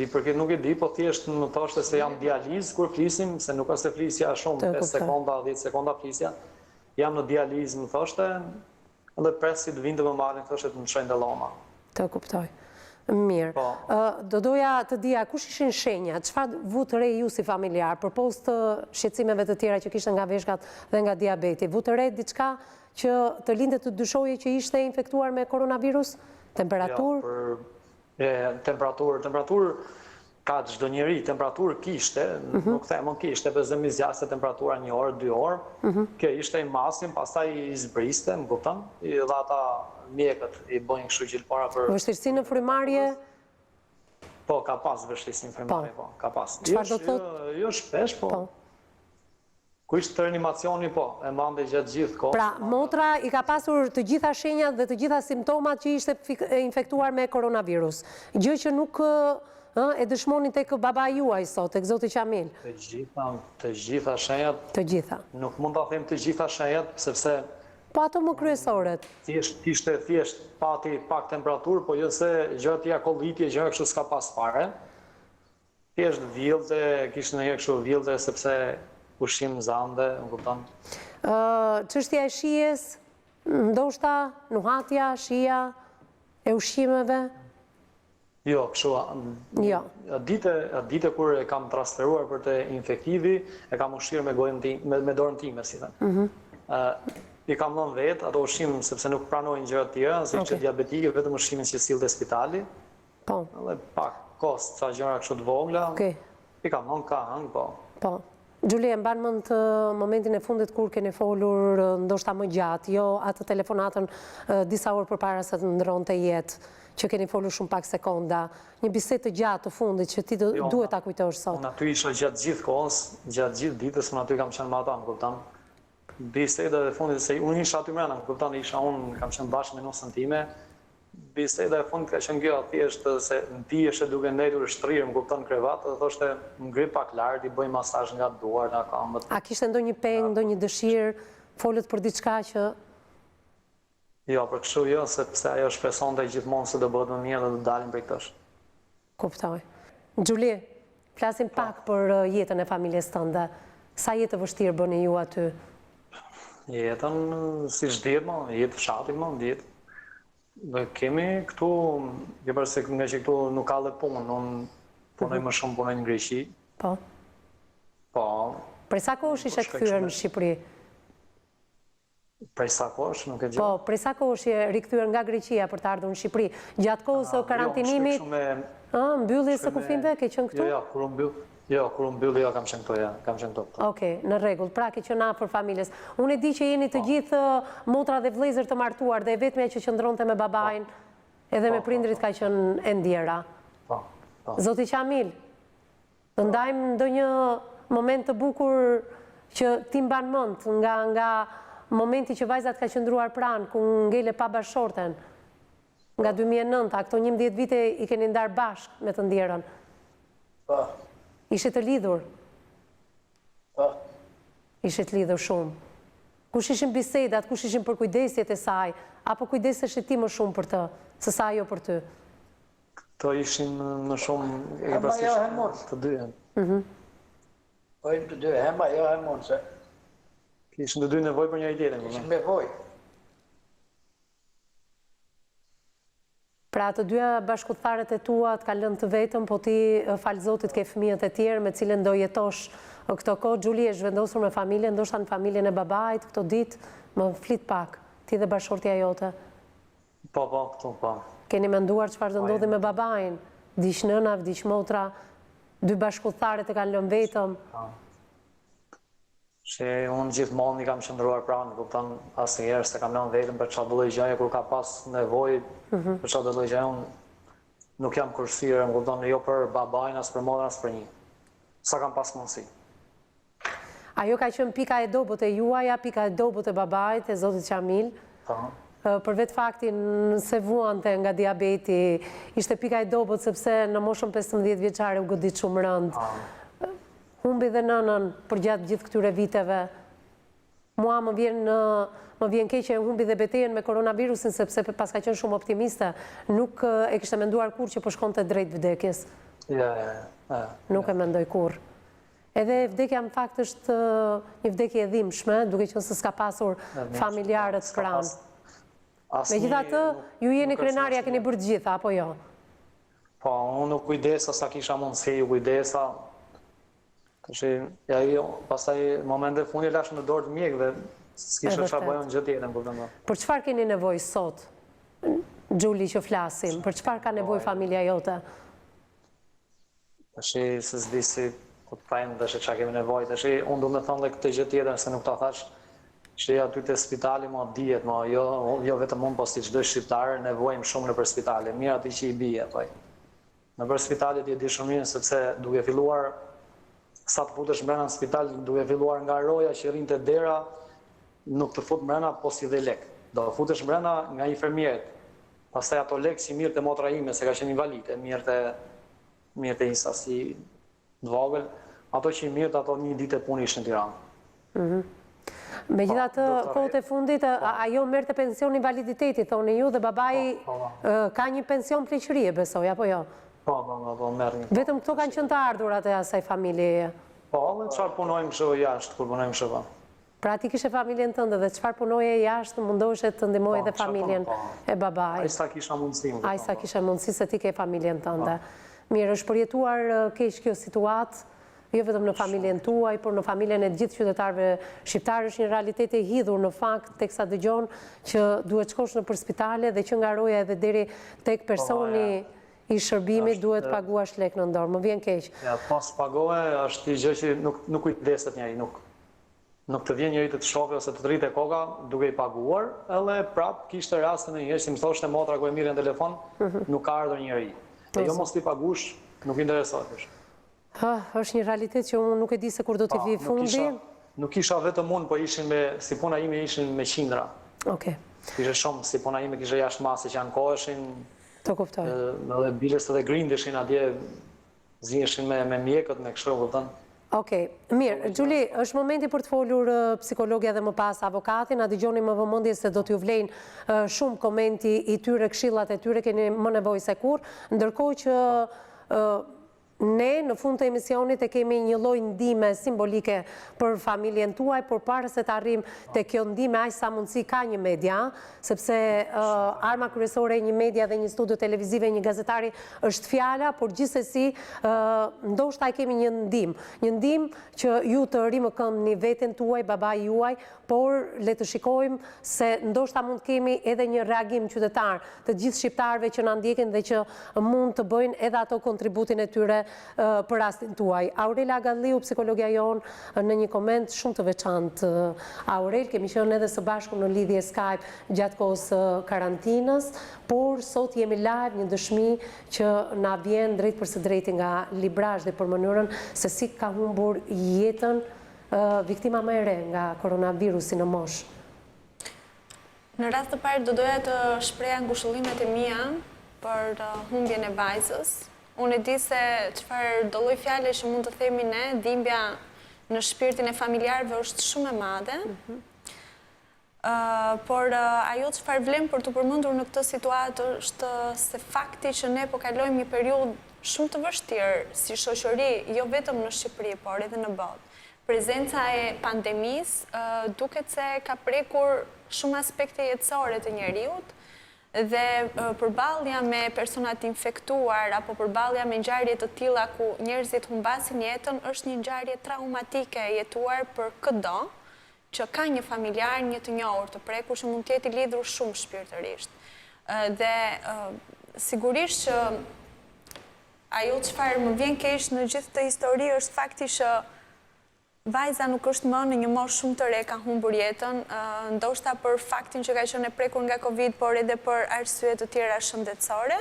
përket nuk e di, po thjesht më thoshte se jam dializë kur flisim, se nuk është se flisja shumë, 5 sekonda, 10 sekonda flisja. Jam në dializë, më thoshte, edhe presi të vinte më marrin, thoshte të më çojnë dalloma. Të kuptoj. Mirë. Do doja të dija kush ishin shenjat, çfarë vut re ju si familjar, përpos të shqetësimeve të tjera që kishte nga veshkat dhe nga diabeti. Vut re diçka që të lindte të dyshoje që ishte infektuar me koronavirus? Temperaturë? Temperaturë ka çdo njeri, temperaturë kishte, nuk themon kishte, për zëmi zjaste temperatura 1 orë, 2 orë, kjo ishte i masim, pastaj i zbriste, më kupton, dhe ata mjekët i bojnë kështu gjithë para për... Vështirësi në frymarrje? Po, ka pas vështirësi në frymarrje, po, ka pas. Çfarë do thotë? Jo shpesh, po. Ku ishte reanimacioni, po, e mande gjatë gjithë kohë. Pra, motra i ka pasur të gjitha shenjat dhe të gjitha simptomat që ishte infektuar me koronavirus. Gjë që nuk e dëshmoni tek babai juaj sot, tek zoti Qamil. Të gjitha shenjat. Të gjitha. Nuk mund ta them të gjitha shenjat, sepse... Po ato më kryesoret. Thjesht pati pak temperaturë, po jo se gjëra tjera kollitje, gjëra kështu s'ka pas fare. Thjesht villte, kishte ndonjëherë kështu villte sepse ushqim zande, më kupton. Çështja e shijes, ndoshta nuhatja, shija e ushqimeve? Jo, kështu. Jo. Dite kur e kam transferuar për të infektivi, e kam ushqyer me dorën time, si thënë. I kam dhënë vetë ato ushqim sepse nuk pranojnë gjëra të tjera, si që diabetike, vetëm ushqimin që sillte spitali. Po. Edhe pak kost, sa gjëra kështu të vogla. I kam dhënë ka hënë, po. Po. Gjuli, e mban mend momentin e fundit kur keni folur ndoshta më gjatë, jo atë telefonatën disa orë përpara se të ndronte jetë, që keni folur shumë pak sekonda, një bisedë të gjatë të fundit që ti duhet ta kujtosh sot. Unë aty isha gjatë gjithë kohës, gjatë gjithë ditës, unë aty kam qenë me ata, më kupton. Biseda e fundit se unë isha aty mbrenda, më kupton, isha unë kam qenë bashkë me nusën time, biseda e fundit ka qenë kjo thjesht se ndihesh duke ndetur shtrirë, më kupton krevat, dhe thoshte ngri pak lart, i bëj masazh nga duart, nga këmbët. A kishte ndonjë pengë, ndonjë dëshirë, folët për diçka që Jo, për kështu jo, sepse ajo shpresonte gjithmonë se do bëhet më mirë dhe do dalim prej këtësh. kuptoj. Gjuli, flasim pak për jetën e familjes tënde. Sa jetë të vështirë bëni ju aty? Jetën, si shdiet më, jetë fshati më, ditë. Dhe kemi këtu, je përse nga që këtu nuk ka dhe punë, unë punoj më shumë punoj në Greqi. Po. Po. Prej sa kohësh ishe kthyer në Shqipëri? Prej sa kohësh, nuk e gjë. Po, prej sa kohësh je rikthyer nga Greqia për të ardhur në Shqipëri? Gjatë kohës së karantinimit, mbylljes së kufimeve, ke qenë këtu? Jo, kur unë mbylli, kam qenë këtu, kam qenë këtu. Okej, në rregull, pra ke qenë afër familjes. Unë e di që jeni të gjithë motra dhe vëllezër të martuar dhe e vetmja që qëndronte me babain edhe me prindrit ka qenë e ndjera. Zoti Qamil, të ndajmë ndonjë moment të bukur që ti mban mend nga momenti që vajzat ka qëndruar pranë, ku ngele pa bashorten, nga 2009, këto 11 vite i keni ndarë bashkë me të ndjerën. Po. Ishe të lidhur? Po. Ishe të lidhur shumë. Kush ishin bisedat, kush ishin për kujdesjet e saj, apo kujdesesh ti më shumë për të, se sa ajo për ty? Këto ishin më shumë të dyjen. Po im të dy, hema jo hemon se. Ishin të dy nevoj për një tjetrin. Ishin nevoj. Pra të dyja bashkëtarët e tua të kanë lënë të vetëm, po ti falë Zotit ke fëmijët e tjerë me cilën do jetosh këto kohë. Gjuli, e zhvendosur me familjen, ndoshta në familjen e babait, këto ditë, më flit pak, ti dhe bashortja jote. Po, këtu, po. Keni menduar çfarë do ndodhi me babain? Vdiq nëna, vdiq motra, dy bashkëtarët e kanë lënë vetëm. Që unë gjithmonë i kam qëndruar pranë, kupton asnjëherë se kam lënë vetëm për çfarë do lloj gjaje kur ka pas nevojë, për çfarë do lloj gjaje unë nuk jam kursyer, më kupton, jo për babain, as për motrën, as për një. Sa kam pas mundësi. Ajo ka qenë pika e dobët e juaja, pika e dobët e babait, e Zotit Qamil. Për vetë faktin se vuante nga diabeti, ishte pika e dobët sepse në moshën 15 vjeçare u godit shumë rënd. Humbi dhe nënën për gjatë gjithë këtyre viteve. Mua më vjen keq që humbi dhe betejën me koronavirusin, sepse pas ka qenë shumë optimiste, nuk e kishte menduar kur që po shkonte drejt vdekjes. Nuk e mendoj kur. Edhe vdekja në fakt është një vdekje e dhimbshme, duke qenë se s'ka pasur familjarët pranë. Megjithatë, ju jeni krenarja, keni bërë të gjitha, apo jo? Po, unë nuk kujdesa sa kisha mundësi, ju kujdesa. Pastaj momente fundi lash në dorë të mjekëve, s'kisha çfarë bëjon gjë tjetër. Për çfarë keni nevojë sot, Gjuli, që flasim? Për çfarë ka nevojë familja jote? Se s'di si ku të tajmë dhe që çfarë kemi nevojë. Unë du me thonë dhe këtë gjë tjetër, se nuk ta thash, që aty te spitali ma dihet, jo vetëm unë, po si çdo shqiptar nevojmë shumë nëpër spitale, mirë ati që i bie. Nëpër spitalet i di shumë mirë, sepse duke filluar sa të futesh mbrana në spital, duke filluar nga roja që rrinte dera, nuk të fut mbrana po si dhe lek. Do futesh mbrana nga infermierët. Pastaj ato lek si mirë të motra ime, se ka qenë invalide, mirë të isa si të vogël, ato që i mirë ato një ditë e punë ishtë në Tiranë. Megjithatë, kohët e fundit, ajo merrte pension invaliditeti, thoni ju, dhe babai ka një pension pleqërie, besoj, apo jo? Po, merr një. Vetëm këto kanë qenë të ardhurat e asaj familjeje? Po, dhe çfarë punojmë kështu jashtë, kur punojmë kështu. Pra ti kishe familjen tënde dhe çfarë punoje jashtë, mundoheshe të ndihmoje edhe familjen e babait? Ai sa kisha mundësi. Ai sa kisha mundësi se ti ke familjen tënde. Mirë, është përjetuar keq kjo situatë, jo vetëm në familjen tuaj, por në familjen e gjithë qytetarëve shqiptarë. Është një realitet e hidhur në fakt teksa dëgjon që duhet shkosh nëpër spitale dhe që nga roja edhe deri tek personi i shërbimit duhet paguash lek në dorë. Më vjen keq. Ja, pas pagohe është një gjë që nuk kujdeset njëri, nuk të vjen njëri të shohë ose të rritë koka duke i paguar, edhe prap kishte rastin e njëherë, si më thoshte motra ku e mirë në telefon, nuk ka ardhur njëri. E jo mos t'i pagush, nuk interesohesh. Është një realitet që unë nuk e di se kur do t'i vi fundi. Nuk isha vetëm unë, po ishin si puna ime ishin me qindra. Okej. Kishe shumë, si puna ime kishe jashtë masi që ankoheshin, Të kuptoj. edhe bilës edhe grindeshin atje, zineshin me mjekët, me kështu, vëllëtën. Okej, mirë, Gjuli, është momenti për të folur psikologja dhe më pas avokatin, a dëgjoni më vëmendje se do t'ju vlejnë shumë komenti i tyre, këshillat e tyre, keni më nevojë se kur, ndërkohë që ne në fund të emisionit e kemi një lloj ndihme simbolike për familjen tuaj, por para se të arrim te kjo ndihme aq sa mundsi ka një media, sepse arma kryesore e një media dhe një studio televizive, një gazetari është fjala, por gjithsesi ndoshta e kemi një ndihmë që ju të rimëkëmbni veten tuaj, babai juaj, por le të shikojmë se ndoshta mund kemi edhe një reagim qytetar të gjithë shqiptarëve që na ndjekin dhe që mund të bëjnë edhe ato kontributin e tyre për rastin tuaj. Aurela Galliu, psikologja jonë, në një koment shumë të veçantë. Aurel, kemi qenë edhe së bashku në lidhje Skype gjatë kohës karantinës, por sot jemi live një dëshmi që na vjen drejt për së drejti nga Librazhdi për mënyrën se si ka humbur jetën viktima më e re nga koronavirusi në moshë. Në rast të parë do doja të shpreha ngushëllimet e mia për humbjen e vajzës. Unë e di se çfarë do lloj fjale që mund të themi ne, dhimbja në shpirtin e familjarëve është shumë e madhe. Por ajo çfarë vlen për të përmendur në këtë situatë është se fakti që ne po kalojmë një periudhë shumë të vështirë si shoqëri, jo vetëm në Shqipëri, por edhe në botë. Prezenca e pandemisë duket se ka prekur shumë aspekte jetësore të njeriut dhe përballja me personat infektuar apo përballja me ngjarje të tilla ku njerëzit humbasin jetën është një ngjarje traumatike e jetuar për çdo që ka një familjar, një të njohur të prekur që mund të jetë i lidhur shumë shpirtërisht. Dhe sigurisht që ajo çfarë më vjen keq në gjithë këtë histori është fakti që vajza nuk është më në një moshë shumë të re, ka humbur jetën, ndoshta për faktin që ka qenë e prekur nga Covid, por edhe për arsye të tjera shëndetësore.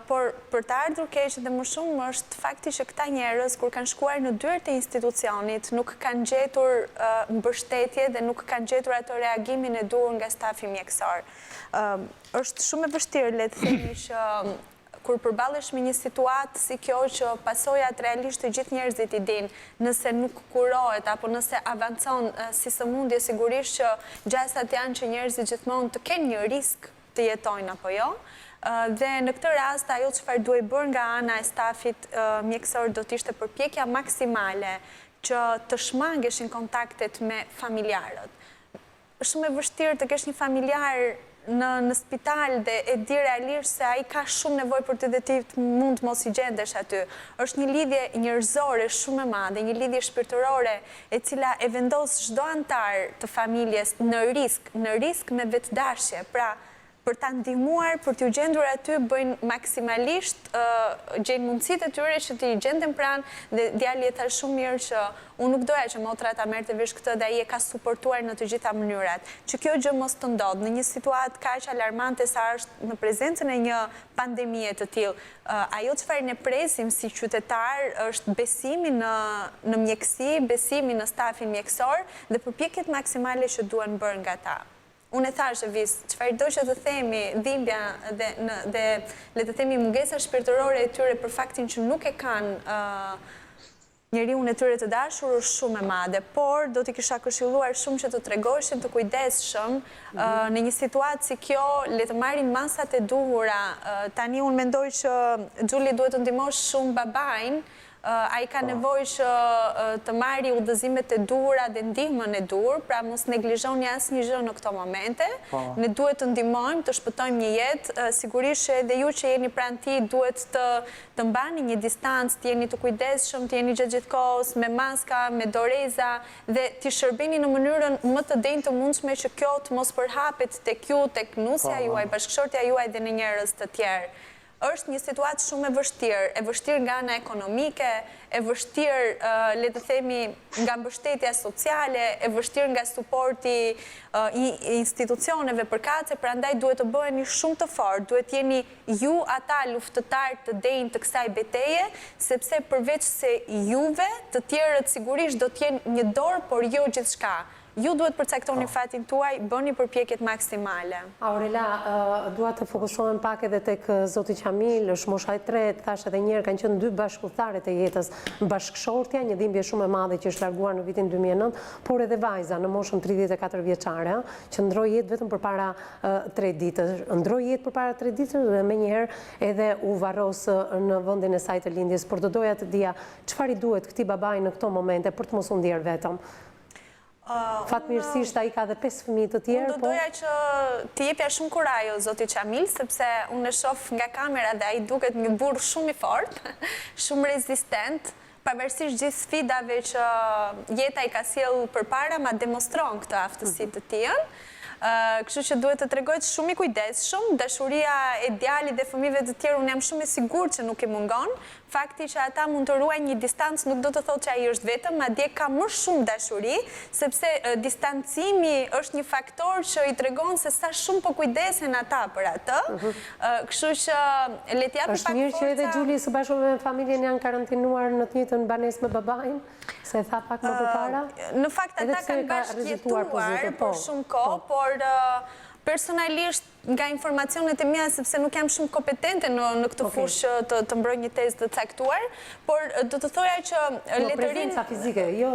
Por për të ardhur keq dhe më shumë është fakti që këta njerëz kur kanë shkuar në dyert e institucionit nuk kanë gjetur mbështetje dhe nuk kanë gjetur ato reagimin e duhur nga stafi mjekësor. Është shumë e vështirë le të themi që kur përballesh me një situatë si kjo që pasojat realisht të gjithë njerëzit i dinë, nëse nuk kurohet apo nëse avancon si sëmundje, sigurisht që gjasat janë që njerëzit gjithmonë të kenë një risk të jetojnë apo jo. Dhe në këtë rast ajo çfarë duhet bërë nga ana e stafit mjekësor do të ishte përpjekja maksimale që të shmangeshin kontaktet me familjarët. Është shumë e vështirë të kesh një familjar në spital dhe e di realisht se ai ka shumë nevojë për ty dhe ti mund mos i gjendesh aty. Është një lidhje njerëzore shumë e madhe, një lidhje shpirtërore e cila e vendos çdo antar të familjes në risk me vetdashje. Pra, për ta ndihmuar, për t'u gjendur aty, bëjnë maksimalisht gjejnë mundësitë e tyre që t'i gjenden pranë dhe djali e tha shumë mirë që unë nuk doja që motra ta merrte vesh këtë dhe ai e ka suportuar në të gjitha mënyrat. Që kjo gjë mos të ndodhë në një situatë kaq alarmante sa është në prezencën e një pandemie të tillë. Ajo çfarë ne presim si qytetar është besimi në mjekësi, besimi në stafin mjekësor dhe përpjekjet maksimale që duhen bërë nga ta. Unë e thash Evis, çfarë do që të themi, dhimbja dhe le të themi mungesa shpirtërore e tyre për faktin që nuk e kanë njeriun e tyre të dashur është shumë e madhe, por do t'i kisha këshilluar shumë që të tregoshin të kujdesshëm në një situatë si kjo, le të marrin masat e duhura. Tani unë mendoj që Gjuli duhet të ndihmosh shumë babain. Ai ka nevojë që të marrë udhëzimet e duhura dhe ndihmën e duhur, pra mos neglizhoni asnjë gjë në këto momente. Ne duhet të ndihmojmë, të shpëtojmë një jetë. Sigurisht edhe ju që jeni pranë tij duhet të mbani një distancë, të jeni të kujdesshëm, të jeni gjithë kohës me maska, me doreza dhe të shërbeni në mënyrën më të denjë të mundshme që kjo të mos përhapet tek ju, tek nusja juaj, bashkëshortja juaj dhe në njerëz të tjerë. Është një situatë shumë e vështirë nga ana ekonomike, e vështirë, le të themi, nga mbështetja sociale, e vështirë nga suporti i institucioneve përkatëse, prandaj duhet të bëheni shumë të fortë, duhet jeni ju ata luftëtar të denjë të kësaj betejë, sepse përveç se juve, të tjerët sigurisht do të jenë një dorë, por jo gjithçka. ju duhet përcaktoni fatin tuaj, bëni përpjekjet maksimale. Aurela, dua të fokusohen pak edhe tek zoti Qamil, është mosha e tretë, thash edhe njerë, kanë qenë 2 bashkëpunëtarët e jetës, bashkëshortja, një dhimbje shumë e madhe që është larguar në vitin 2009, por edhe vajza në moshën 34 vjeçare, që ndroi jetë vetëm përpara 3 ditësh. Ndroi jetë përpara 3 ditësh dhe menjëherë edhe u varros në vendin e saj të lindjes, por do doja të dija çfarë i duhet këtij babai në këto momente për të mos u ndier vetëm. Fatmirësisht ai ka dhe 5 fëmijë të tjerë. Unë do doja që t'i jepja shumë kurajo zoti Qamil, sepse unë e shoh nga kamera dhe ai duket një burr shumë i fortë, shumë rezistent, pavarësisht gjithë sfidave që jeta i ka sjellë përpara, ma demonstron këtë aftësi të tij. Kështu që duhet të tregojt shumë i kujdesshëm, dashuria e djalit dhe fëmijëve të tjerë unë jam shumë i sigurt që nuk i mungon. Fakti që ata mund të ruajnë një distancë nuk do të thotë që ai është vetëm, madje ka më shumë dashuri, sepse distancimi është një faktor që i tregon se sa shumë po kujdesen ata për atë. Kështu që le të japim pak Është mirë që edhe Gjuli së bashku me familjen janë karantinuar në të njëjtën banesë me babain, se tha pak më përpara. Në fakt ata kanë bashkëjetuar për shumë kohë, por personalisht nga informacionet e mia, sepse nuk jam shumë kompetente në këtë fushë të mbroj një tezë të caktuar, por do të thoja që letërin... prezenca fizike, jo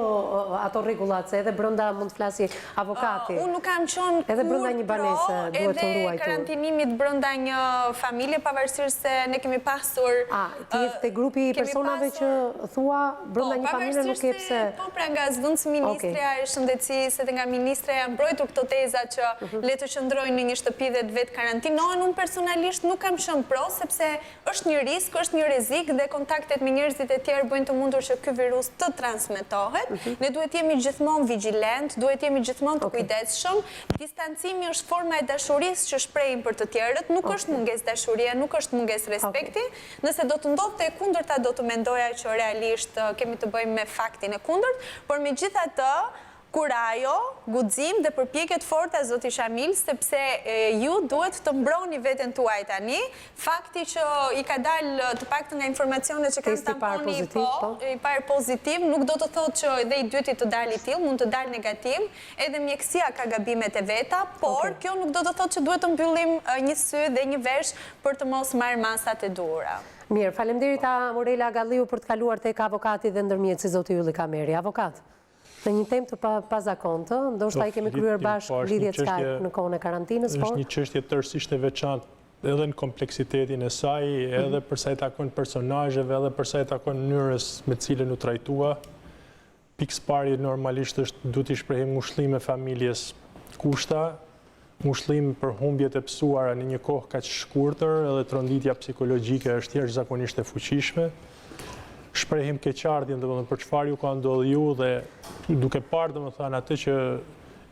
ato rregullat, se edhe brenda mund të flasi avokati. Unë nuk kam qenë edhe brenda një banese duhet të ruajtur. Edhe karantinimit brenda një familje, pavarësisht se ne kemi pasur... Ti je te grupi i personave që thua brenda një familje nuk e pse... Po, pra nga zvendës ministrja e shëndetësisë edhe nga ministra janë mbrojtur këto teza që le të qëndrojnë në një shtëpi dhe vetë karantinohen. Unë personalisht nuk kam qenë pro, sepse është një risk, është një rrezik dhe kontaktet me njerëzit e tjerë bëjnë të mundur që ky virus të transmetohet. Ne duhet jemi gjithmonë vigjilent, duhet jemi gjithmonë të kujdesshëm. Distancimi është forma e dashurisë që shprehin për të tjerët, nuk është mungesë dashurie, nuk është mungesë respekti. Nëse do të ndodhte e kundërta, do të mendoja që realisht kemi të bëjmë me faktin e kundërt, por megjithatë kurajo, guxim dhe përpjekjet forta zoti Qamil, sepse ju duhet të mbroni veten tuaj tani. Fakti që i ka dalë të paktën nga informacionet që kanë tamponi i parë pozitiv, nuk do të thotë që edhe i dyti të dalë i tillë, mund të dalë negativ, edhe mjekësia ka gabimet e veta, por kjo nuk do të thotë që duhet të mbyllim një sy dhe një vesh për të mos marrë masat e duhura. Mirë, faleminderit Aurela Galliu për të kaluar tek avokati dhe ndërmjetësi zoti Ylli Kameri. Avokat, në një temë të pazakontë, ndoshta i kemi kryer bashkë lidhje Skype në kohën e karantinës, është një çështje tërësisht e veçantë edhe në kompleksitetin e saj, edhe për sa i takon personazheve, edhe për sa i takon mënyrës me cilën u trajtua. Pikëpari normalisht është duhet të shprehim ngushëllim e familjes Kusha, ngushëllim për humbjet e pësuara në një kohë kaq shkurtër, edhe tronditja psikologjike është jashtëzakonisht e fuqishme. Shprehim keqardhjen domethënë për çfarë ju ka ndodhur ju dhe duke parë domethënë atë që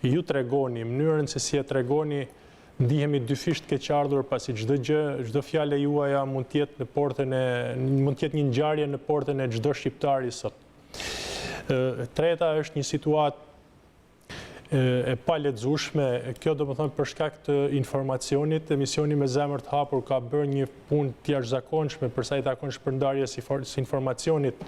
ju tregoni, mënyrën se si e tregoni, ndihemi dyfisht keqardhur pasi çdo gjë, çdo fjalë juaja mund të jetë në portën e mund të jetë një ngjarje në portën e çdo shqiptari sot. Treta është një situatë e palexueshme, kjo domethënë për shkak të informacionit, emisioni me zemër të hapur ka bërë një punë të jashtëzakonshme për sa i takon shpërndarjes së informacionit,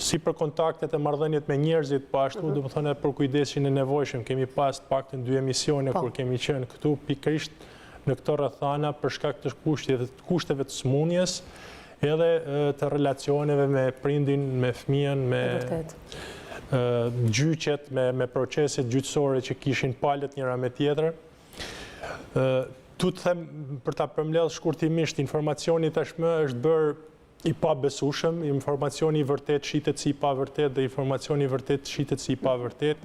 si për kontaktet e marrëdhëniet me njerëzit, po ashtu domethënë për kujdesin e nevojshëm. Kemi pas të paktën 2 emisione kur kemi qenë këtu pikërisht në këto rrethana për shkak të kushteve të smundjes, edhe të relacioneve me prindin, me fëmijën, me gjyqet, me proceset gjyqësore që kishin palët njëra me tjetër. Tu të them, për ta përmbledhur shkurtimisht, informacioni tashmë është bërë i pabesueshëm, informacioni i vërtet shitet si i pavërtet dhe informacioni i vërtet shitet si i pavërtet.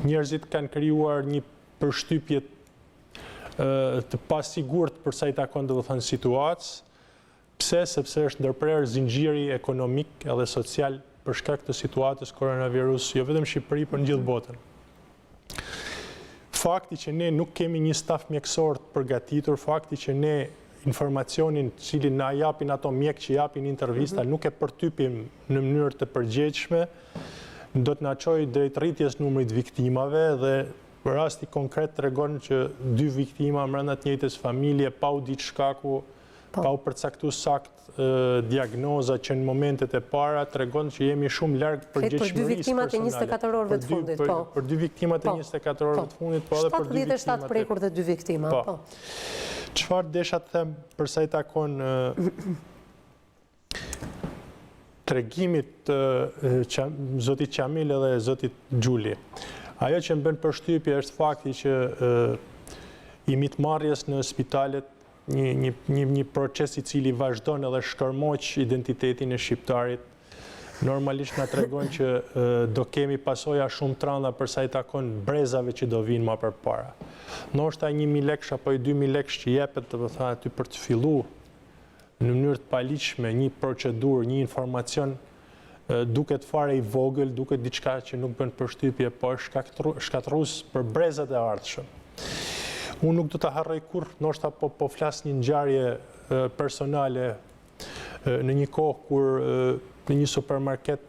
Njerëzit kanë krijuar një përshtypje të pasigurt për sa i takon domethënë situatës. Pse? Sepse është ndërprerë zinxhiri ekonomik edhe social për shkak të situatës koronavirus, jo vetëm në Shqipëri, por në gjithë botën. Fakti që ne nuk kemi një staf mjekësor të përgatitur, fakti që ne informacionin cilin na japin ato mjek që japin intervista, nuk e përtypim në mënyrë të përgjegjshme, do të na çojë drejt rritjes numrit viktimave dhe rasti konkret tregon që 2 viktima brenda të njëjtës familje pa u ditë shkaku pa u përcaktuar sakt diagnoza që në momentet e para tregon që jemi shumë larg përgjegjësimisë personale. Për 2 viktimat e 24 orëve të fundit, po. Për 2 viktimat e 24 orëve të fundit, po edhe për 2 viktimat. 77 prekur dhe 2 viktima, po. Çfarë desha të them për sa i takon tregimit zotit Qamil edhe zotit Gjuli. Ajo që më bën përshtypje është fakti që i mitmarrjes në spitalet një proces i cili vazhdon edhe shkërmoq identitetin e shqiptarit. Normalisht na tregon që do kemi pasoja shumë tranda për sa i takon brezave që do vinë më përpara. Ndoshta 1.000 lekë apo 2.000 lekë që jepet aty për të filluar në mënyrë të paligjshme një procedurë, një informacion duket fare i vogël, duket diçka që nuk bën përshtypje, po është shkatërrues për brezat e ardhshëm. Unë nuk do të harroj kurrë, ndoshta po flas një ngjarje personale në një kohë kur në një supermarket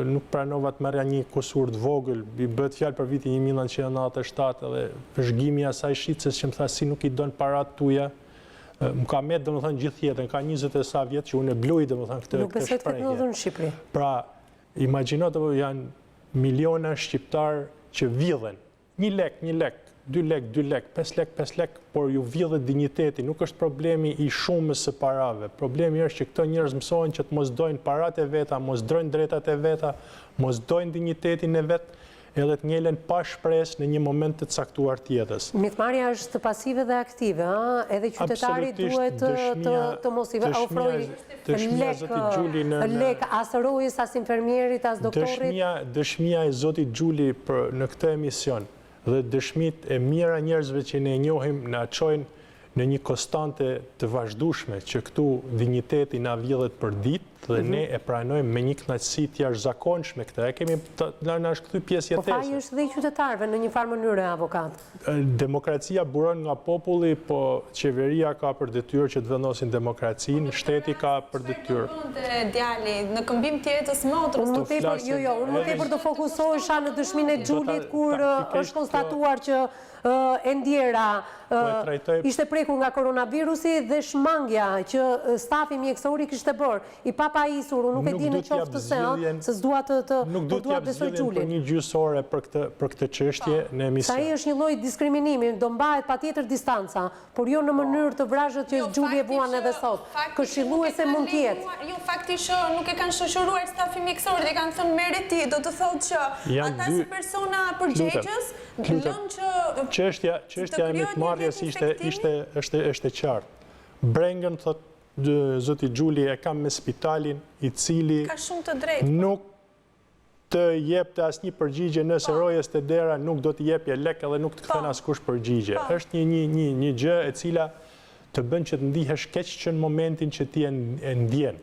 nuk pranova të merrja një kusur të vogël, i bëhet fjalë për vitin 1997 edhe vëzhgimi i asaj shitses që më tha si nuk i don paratë tuaja. Më ka met domethënë gjithë jetën, ka 20 e sa vjet që unë e bluj domethënë këtë nuk besoj të ndodhur në Shqipëri. Pra, imagjino janë miliona shqiptar që vjedhen. 1 lek, 2 lek, 2 lek, 5 lek, 5 lek, por ju vjedhet dinjiteti. Nuk është problemi i shumës së parave. Problemi është që këto njerëz mësohen që të mos dojnë paratë e veta, mos dojnë drejtat e veta, mos dojnë dinjitetin e vet, edhe të ngelen pa shpresë në një moment të caktuar të jetës. Mitmarrja është pasive dhe aktive, edhe qytetari duhet të mos i ofrojë lek as rojës, as infermierit, as doktorit. Dëshmia e zotit Gjuli në këtë emision dhe dëshmit e mira njerëzve që ne njohim na çojnë në një konstante të vazhdueshme që këtu dinjiteti na vjedhet për ditë dhe ne e pranojmë me një kënaqësi të jashtëzakonshme këtë. E kemi na është kthy pjesë jetese. Po faji është dhe i qytetarëve në një farë mënyrë, avokat. Demokracia buron nga populli, po qeveria ka për detyrë që të vendosin demokracinë, shteti ka për detyrë. Djali, në këmbim të jetës motrës. Unë më tepër të fokusohesha në dëshminë e Gjulit kur është konstatuar që e ndjera ishte prekur nga koronavirusi dhe shmangja që stafi mjekësor kishte bërë. I papajisur, unë nuk e di në qoftë të se s'dua të besoj Gjulin. Për një gjysore për këtë çështje në emision. Sa i është një lloj diskriminimi, do mbahet patjetër distanca, por jo në mënyrë të vrazhët që Gjuli e vuan edhe sot. Këshilluese mund të jetë. Jo, faktikisht nuk e kanë shoqëruar stafi mjekësor dhe kanë thënë merri ti, do të thotë që ata si persona përgjegjës lënë që Çështja e mitmarrjes është e qartë. Brengën, thot zoti Gjuli, e kam me spitalin i cili nuk të jepte asnjë përgjigje nëse rojes të dera nuk do të jepje lek edhe nuk të kthen askush përgjigje. Është një gjë e cila të bën që të ndihesh keq që në momentin që ti e ndjen.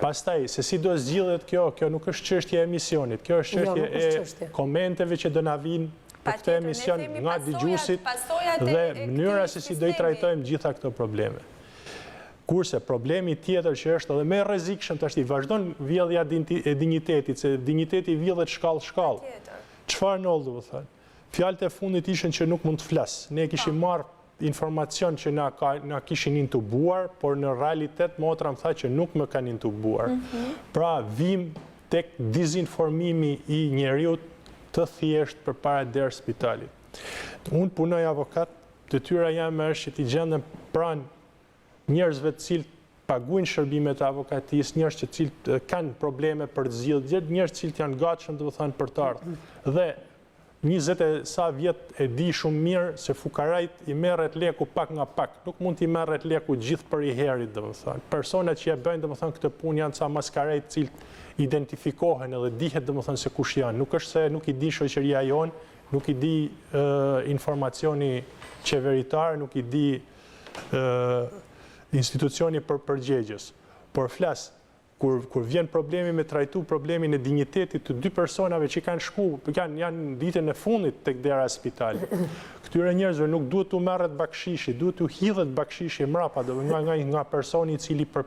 Pastaj, se si do zgjidhet kjo nuk është çështje e emisionit, kjo është çështje e komenteve që do na vinë për këtë emision nga dëgjuesit dhe mënyra se si do i trajtojmë gjitha këto probleme. Kurse problemi tjetër që është edhe më i rrezikshëm tash i vazhdon vjedhja e dinjitetit, se dinjiteti vjedhet shkallë. Çfarë ndodh, domethënë? Fjalët e fundit ishin që nuk mund të flas. Ne kishim marrë informacion që na kishin intubuar, por në realitet motra më tha që nuk më kanë intubuar. Pra vim tek dizinformimi i njeriu të thjesht për para derë spitalit. Unë punoj avokat, detyra jame është që t'i gjendem pranë njerëzve të cilët paguajnë shërbimet e avokatisë, njerëz që cilët kanë probleme për të zgjidhur, njerëz që cilët janë gatshëm domethënë për të ardhur. Dhe 20 e sa vjet e di shumë mirë se fukarajt i merret leku pak nga pak. Nuk mund t'i merret leku gjithë për i herit, domethënë. Personat që e bëjnë domethënë këtë punë janë ca maskarejt të cilët identifikohen edhe dihet domethënë se kush janë. Nuk është se nuk i di shoqëria jonë, nuk i di informacioni qeveritar, nuk i di institucioni për përgjegjës. Por flas, kur vjen problemi me trajtu problemin e dinjitetit të dy personave që kanë shku, janë ditën e fundit tek dera e spitalit. Këtyre njerëzve nuk duhet t'u merret bakshishi, duhet t'u hidhet bakshishi mrapa nga personi i cili për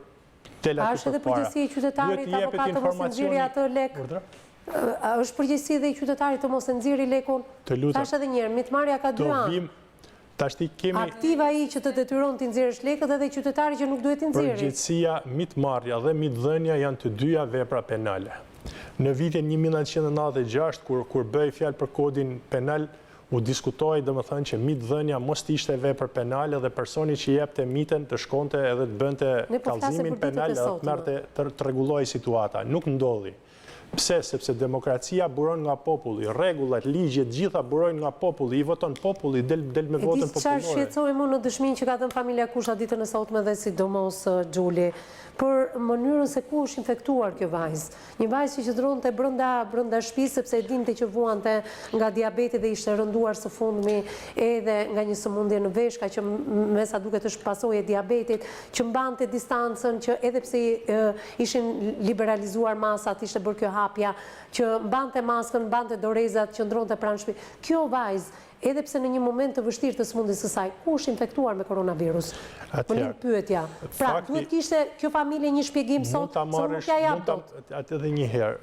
A është edhe përgjegjësi i qytetarit avokat të mos nxjerrë atë lek? A është përgjegjësi dhe i qytetarit të mos nxjerrë lekun? Tash edhe një herë, mitmarrja ka dy anë. Aktiva i që të detyron të nxjerrësh lekët edhe qytetari që nuk duhet të nxjerrë. Përgjegjësia, mitmarrja dhe mitdhënia janë të dyja vepra penale. Në vitin 1996, kur bëj fjalë për kodin penal, u diskutoi domethënë që mitdhënia mos të ishte vepër penale dhe personi që jepte mitën të shkonte edhe të bënte kallëzimin penal edhe të merrte të rregulloi situata. Nuk ndodhi. Pse? Sepse demokracia buron nga populli, rregullat, ligjet, gjitha burojnë nga populli, i voton populli, del me votën popullore. Çfarë shqetësoi më në dëshminë që ka dhënë familja Kusha ditën e sotme dhe sidomos Xhuli, për mënyrën se ku është infektuar kjo vajzë. Një vajzë që qëndronte brenda shtëpisë sepse e dinte që vuante nga diabeti dhe ishte rënduar së fundmi edhe nga një sëmundje në veshka që me sa duket është pasojë e diabetit, që mbante distancën, që edhe pse ishin liberalizuar masat, ishte bërë kjo hapja, që mbante maskën, mbante dorezat, qëndronte pranë shtëpisë. Kjo vajzë, edhe pse në një moment të vështirë të smundjes së saj, ku është infektuar me koronavirus? Më lind pyetja. Pra, duhet kishte kjo familje një shpjegim sot, se nuk ja jap dot. Atë edhe një herë,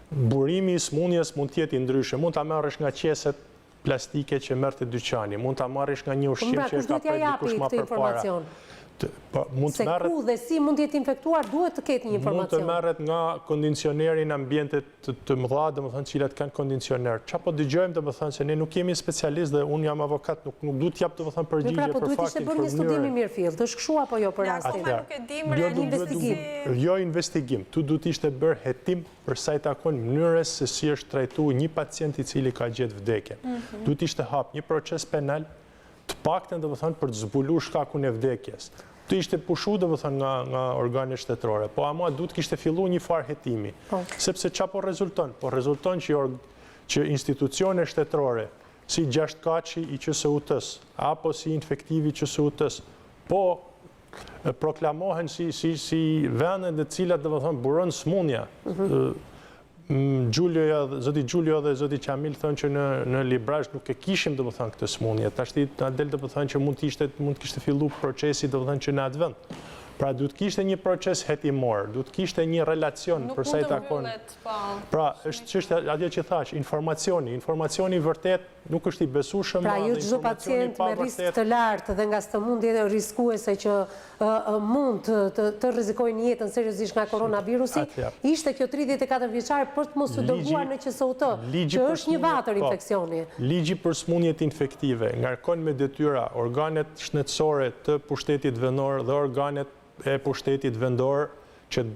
burimi i smundjes mund të jetë i ndryshëm. Mund ta marrësh nga qeset plastike që merr te dyqani, mund ta marrësh nga një ushqim që ka parë dikush më përpara. Se ku dhe si mund të jetë infektuar, duhet të ketë një informacion. Mund të merret nga kondicioneri në ambiente të mëdha, domethënë cilat kanë kondicioner. Çapo dëgjojmë domethënë se ne nuk jemi specialistë dhe unë jam avokat, nuk duhet të jap domethënë përgjigje për faktin. Po duhet ishte bërë një studim i mirëfillt, është kështu apo jo për rastin? Nuk e dim investigim. Jo investigim, tu duhet ishte bërë hetim për sa i takon mënyrës se si është trajtuar një pacient i cili ka gjetë vdekjen. Duhet ishte hap një proces penal të paktën domethënë për të zbuluar shkakun e vdekjes. Të ishte pushu domethënë nga organet shtetërore, po ama duhet kishte filluar një farë hetimi. Sepse çapo rezulton? Po rezulton që institucione shtetërore si Gjashtkaqi i QSUT-s apo si infektivi i QSUT-s po proklamohen si vende në të cilat domethënë buron smundja. Zoti Gjulio dhe zoti Qamil thonë që në Librazhdi nuk e kishim domethënë këtë smundje. Tashti na del domethënë që mund kishte filluar procesi domethënë që në atë vend. Pra duhet kishte një proces hetimor, duhet kishte një relacion për sa i takon. Pra është çështja ajo që thash, informacioni vërtet nuk është i besueshëm. Pra ju çdo pacient me risk të lartë dhe nga sëmundje riskuese që mund të rrezikojnë jetën seriozisht nga koronavirusi, ishte kjo 34 vjeçare për të mos u dërguar në QSUT, që është një vatër infeksioni. Ligji për smundjet infektive ngarkon me detyra organet shëndetësore të pushtetit vendor dhe organet e pushtetit vendor që të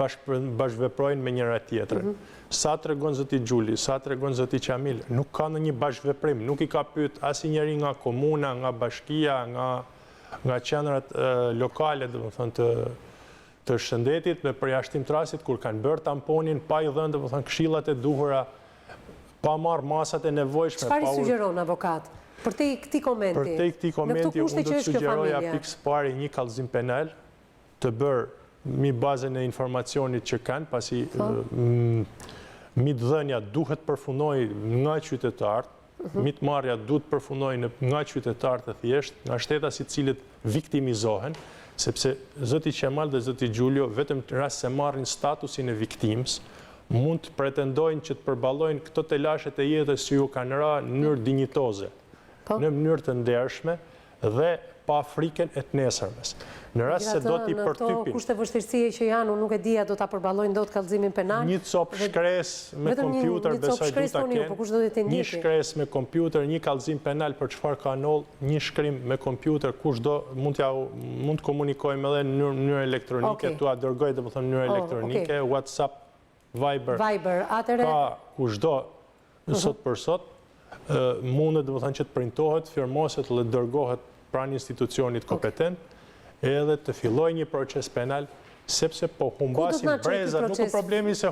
bashkëveprojnë me njëra tjetrën. Sa tregon zoti Gjuli, sa tregon zoti Qamil, nuk ka në një bashkëveprim, nuk i ka pyet asnjëri nga komuna, nga bashkia, nga qendrat lokale, domethënë të shëndetit me përjashtim të rastit kur kanë bërë tamponin, pa i dhënë domethënë këshillat e duhura, pa marrë masat e nevojshme. Çfarë sugjeron avokat? Për te këtij komenti. Për te këtij komenti unë do të sugjeroja pikë së pari një kallëzim penal të bërë mi bazën e informacionit që kanë, pasi mitdhënia duhet përfunoj nga qytetarët, mitmarrja duhet përfunoj nga qytetarët e thjesht, nga shteta si cilët viktimizohen, sepse zoti Qemal dhe zoti Gjulio, vetëm në rast se marrin statusin e viktimës, mund të pretendojnë që të përballojnë këto telashet e jetës që ju kanë ra në mënyrë dinjitoze, në mënyrë të ndershme dhe pa frikën e të nesërmes. Në rast se do t'i përtypin. Në to kushte vështirësie që janë, unë nuk e dija do t'a përballojnë dot kallëzimin penal. Një copë shkres me kompjuter, besoj du t'a kenë. Një shkres me kompjuter, një kallëzim penal për çfarë ka ndodhur, një shkrim me kompjuter, kushdo mund të komunikojmë edhe në mënyrë elektronike, t'ua dërgoj domethënë në mënyrë elektronike, WhatsApp, Viber, atëre ka kushdo sot për sot, mundet domethënë që të printohet, firmoset dhe dërgohet pranë institucionit kompetent, edhe të filloj një proces penal, sepse po humbasim breza, nuk o problemi se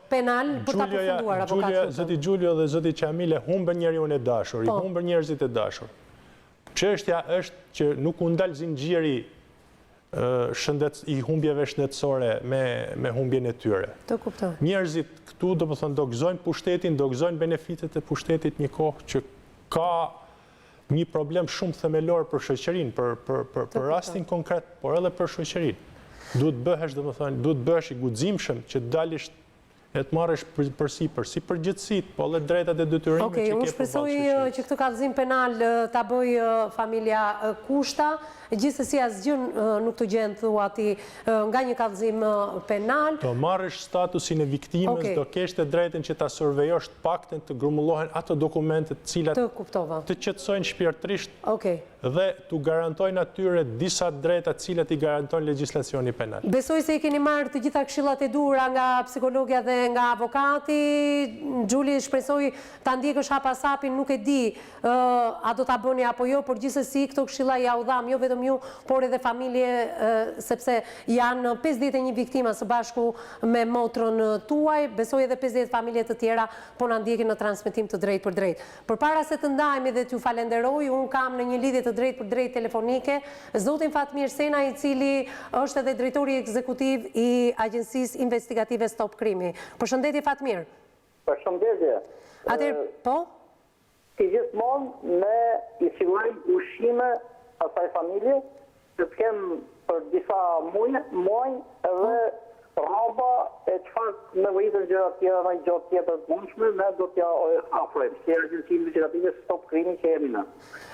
penal për ta përfunduar avokatë. Zoti Gjulio dhe zoti Qamile humbën njeriun e dashur, i humbën njerëzit e dashur. Çështja është që nuk u ndal zinxhiri i humbjeve shëndetësore me humbjen e tyre. Të kuptoj. Njerëzit këtu domethënë do gëzojnë pushtetin, do gëzojnë benefitet e pushtetit një kohë që ka një problem shumë themelor për shoqërinë, për rastin konkret, por edhe për shoqërinë. Duhet bëhesh, domethënë, duhet bëhesh i guximshëm që të dalësh e të marrësh përsipër, si përgjithësit, po edhe drejtat e detyrime që ke unë shpresoj që këtë kallëzim penal ta bëj familja Kusha, gjithsesi asgjë nuk të gjen thua ti nga një kallëzim penal. Do marrësh statusin e viktimës, do kesh të drejtën që ta survejosh të paktën të grumbullohen ato dokumente të cilat të qetësojnë shpirtërisht dhe t'u garantojnë atyre disa drejta të cilat i garantojnë legjislacioni penal. Besoj se i keni marrë të gjitha këshillat e duhura nga psikologja dhe nga avokati. Gjuli, shpresoj ta ndjekësh hapasapin, nuk e di a do ta bëni apo jo, por gjithsesi këto këshilla ja u dham jo vetëm ju, por edhe familje, sepse janë 51 viktima së bashku me motrën tuaj, besoj edhe 50 familje të tjera po na ndjekin në transmetim të drejt për drejt. Përpara se të ndajemi dhe t'ju falenderoj, unë kam në një lidhje të drejt për drejt telefonike zotin Fatmir Sena, i cili është edhe drejtori ekzekutiv i Agjencisë Investigative Stop Krimi. Përshëndetje Fatmir. Përshëndetje. Atëherë, po? Si gjithmonë ne i sigurojmë ushqime asaj familje, që të kemë për disa muaj edhe rroba e çfarë nevojitën gjëra të tjera në gjë tjetër të mundshme, ne do t'ja ofrojmë si Agjencia Investigative Stop Krimi që jemi ne.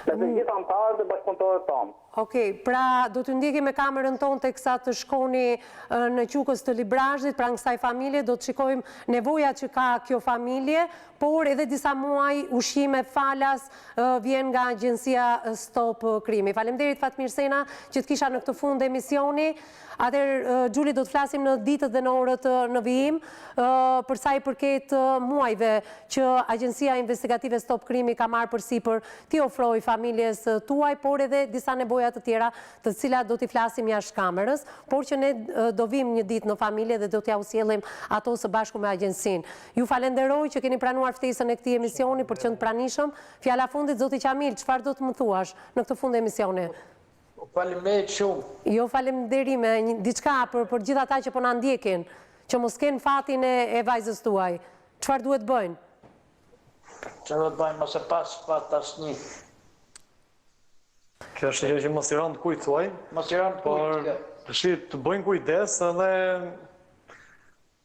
Me të gjithë anëtarët e bashkëpunëtorët tanë. Okej, pra do t'ju ndjekim me kamerën tonë teksa të shkoni në Qukës të Librazhdit, pra në kësaj familje do të shikojmë nevojat që ka kjo familje, por edhe disa muaj ushqime falas vjen nga Agjencia Stop Krimi. Faleminderit Fatmir Sena që të kisha në këtë fund emisioni. Atëherë, Gjuli, do të flasim në ditët dhe në orët në vijim, për sa i përket muajve që Agjencia Investigative Stop Krimi ka marrë përsipër t'i ofroj familjes tuaj, por edhe disa nevojat të tjera të cilat do t'i flasim jashtë kamerës, por që ne do vim një ditë në familje dhe do t'ja usjellim ato së bashku me agjensinë. Ju falenderoj që keni pranuar ftesën e këtij emisioni për qenë të pranishëm. Fjala fundit, zoti Qamil, çfarë do të më thuash në këtë fund emisioni? Faleminderit shumë. Jo faleminderime, diçka për gjithë ata që po na ndjekin, që mos kenë fatin e vajzës tuaj. Çfarë duhet bëjnë? Çfarë do të bëjmë mos e pas fat asnjë. Kjo është që mos i rënd kujt thuaj. Mos i rënd kujt. Por të bëjnë kujdes edhe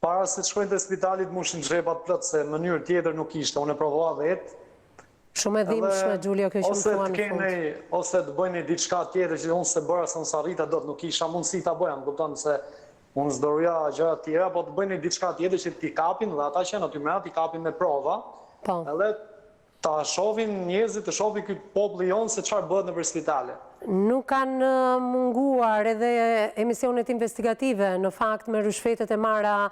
para se të shkojnë te spitali të mushin xhepat plot, se në mënyrë tjetër nuk ishte. Unë e provova vetë. Shumë e dhimbshme, Gjulio, kjo që më thua në fund. Ose të bëjnë diçka tjetër që unë se bëra se nësë arrita do të nuk isha mundësi ta bëja, më kupton se unë s'doruja gjëra tjera, po të bëjnë diçka tjetër që t'i kapin dhe ata që në t'y mëra t'i kapin me prova, edhe ta shohin njerëzit, të shohin këtë populli jonë se çfarë bëhet nëpër spitale. Nuk kanë munguar edhe emisionet investigative, në fakt me rrëfyetet e marra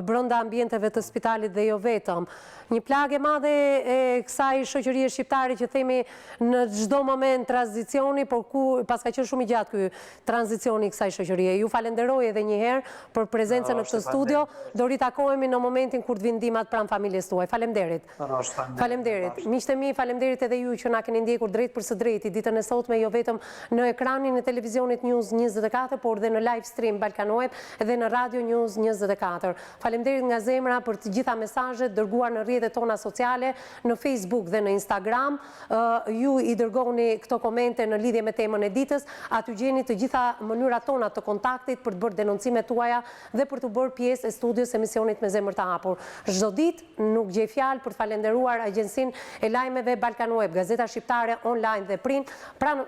brenda ambienteve të spitalit dhe jo vetëm. Një plagë e madhe e kësaj shoqërie shqiptare që themi në çdo moment tranzicioni, por ku pas ka qenë shumë i gjatë ky tranzicioni i kësaj shoqërie. Ju falenderoj edhe një herë për prezencën në këtë studio. Do ritakohemi në momentin kur të vinë ndihmat pranë familjes tuaj. Faleminderit. Faleminderit. Miqtë mi, faleminderit edhe ju që na keni ndjekur drejt për së drejti ditën e sotme, jo vetëm në ekranin e televizionit News 24, por dhe në live stream Balkan Web dhe në Radio News 24. Faleminderit nga zemra për të gjitha mesazhet dërguar në rrjetet tona sociale, në Facebook dhe në Instagram. Ju i dërgoni këto komente në lidhje me temën e ditës, aty gjeni të gjitha mënyrat tona të kontaktit për të bërë denoncimet tuaja dhe për të bërë pjesë e studios emisionit me zemër të hapur. Çdo ditë nuk gjej fjalë për të falenderuar Agjencinë e Lajmeve Balkan Web, gazeta shqiptare online dhe print,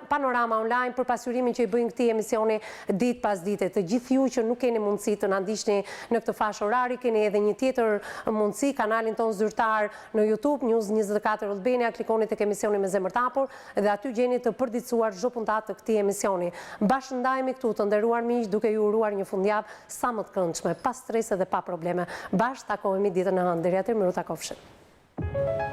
Panorama online për pasurimin që i bëjnë këtij emisioni ditë pas dite. Të gjithë ju që nuk keni mundësi të na ndiqni në këtë fashë orari, keni edhe një tjetër mundësi, kanalin tonë zyrtar në YouTube, News 24 Albania, klikoni tek emisioni me zemër të hapur dhe aty gjeni të përditësuar çdo puntat të këtij emisioni. Bashkë ndajemi këtu të nderuar miq, duke ju uruar një fundjavë sa më të këndshme, pa stres dhe pa probleme. Bashkë takohemi ditën e hënë. Deri atëherë, miru takofshim.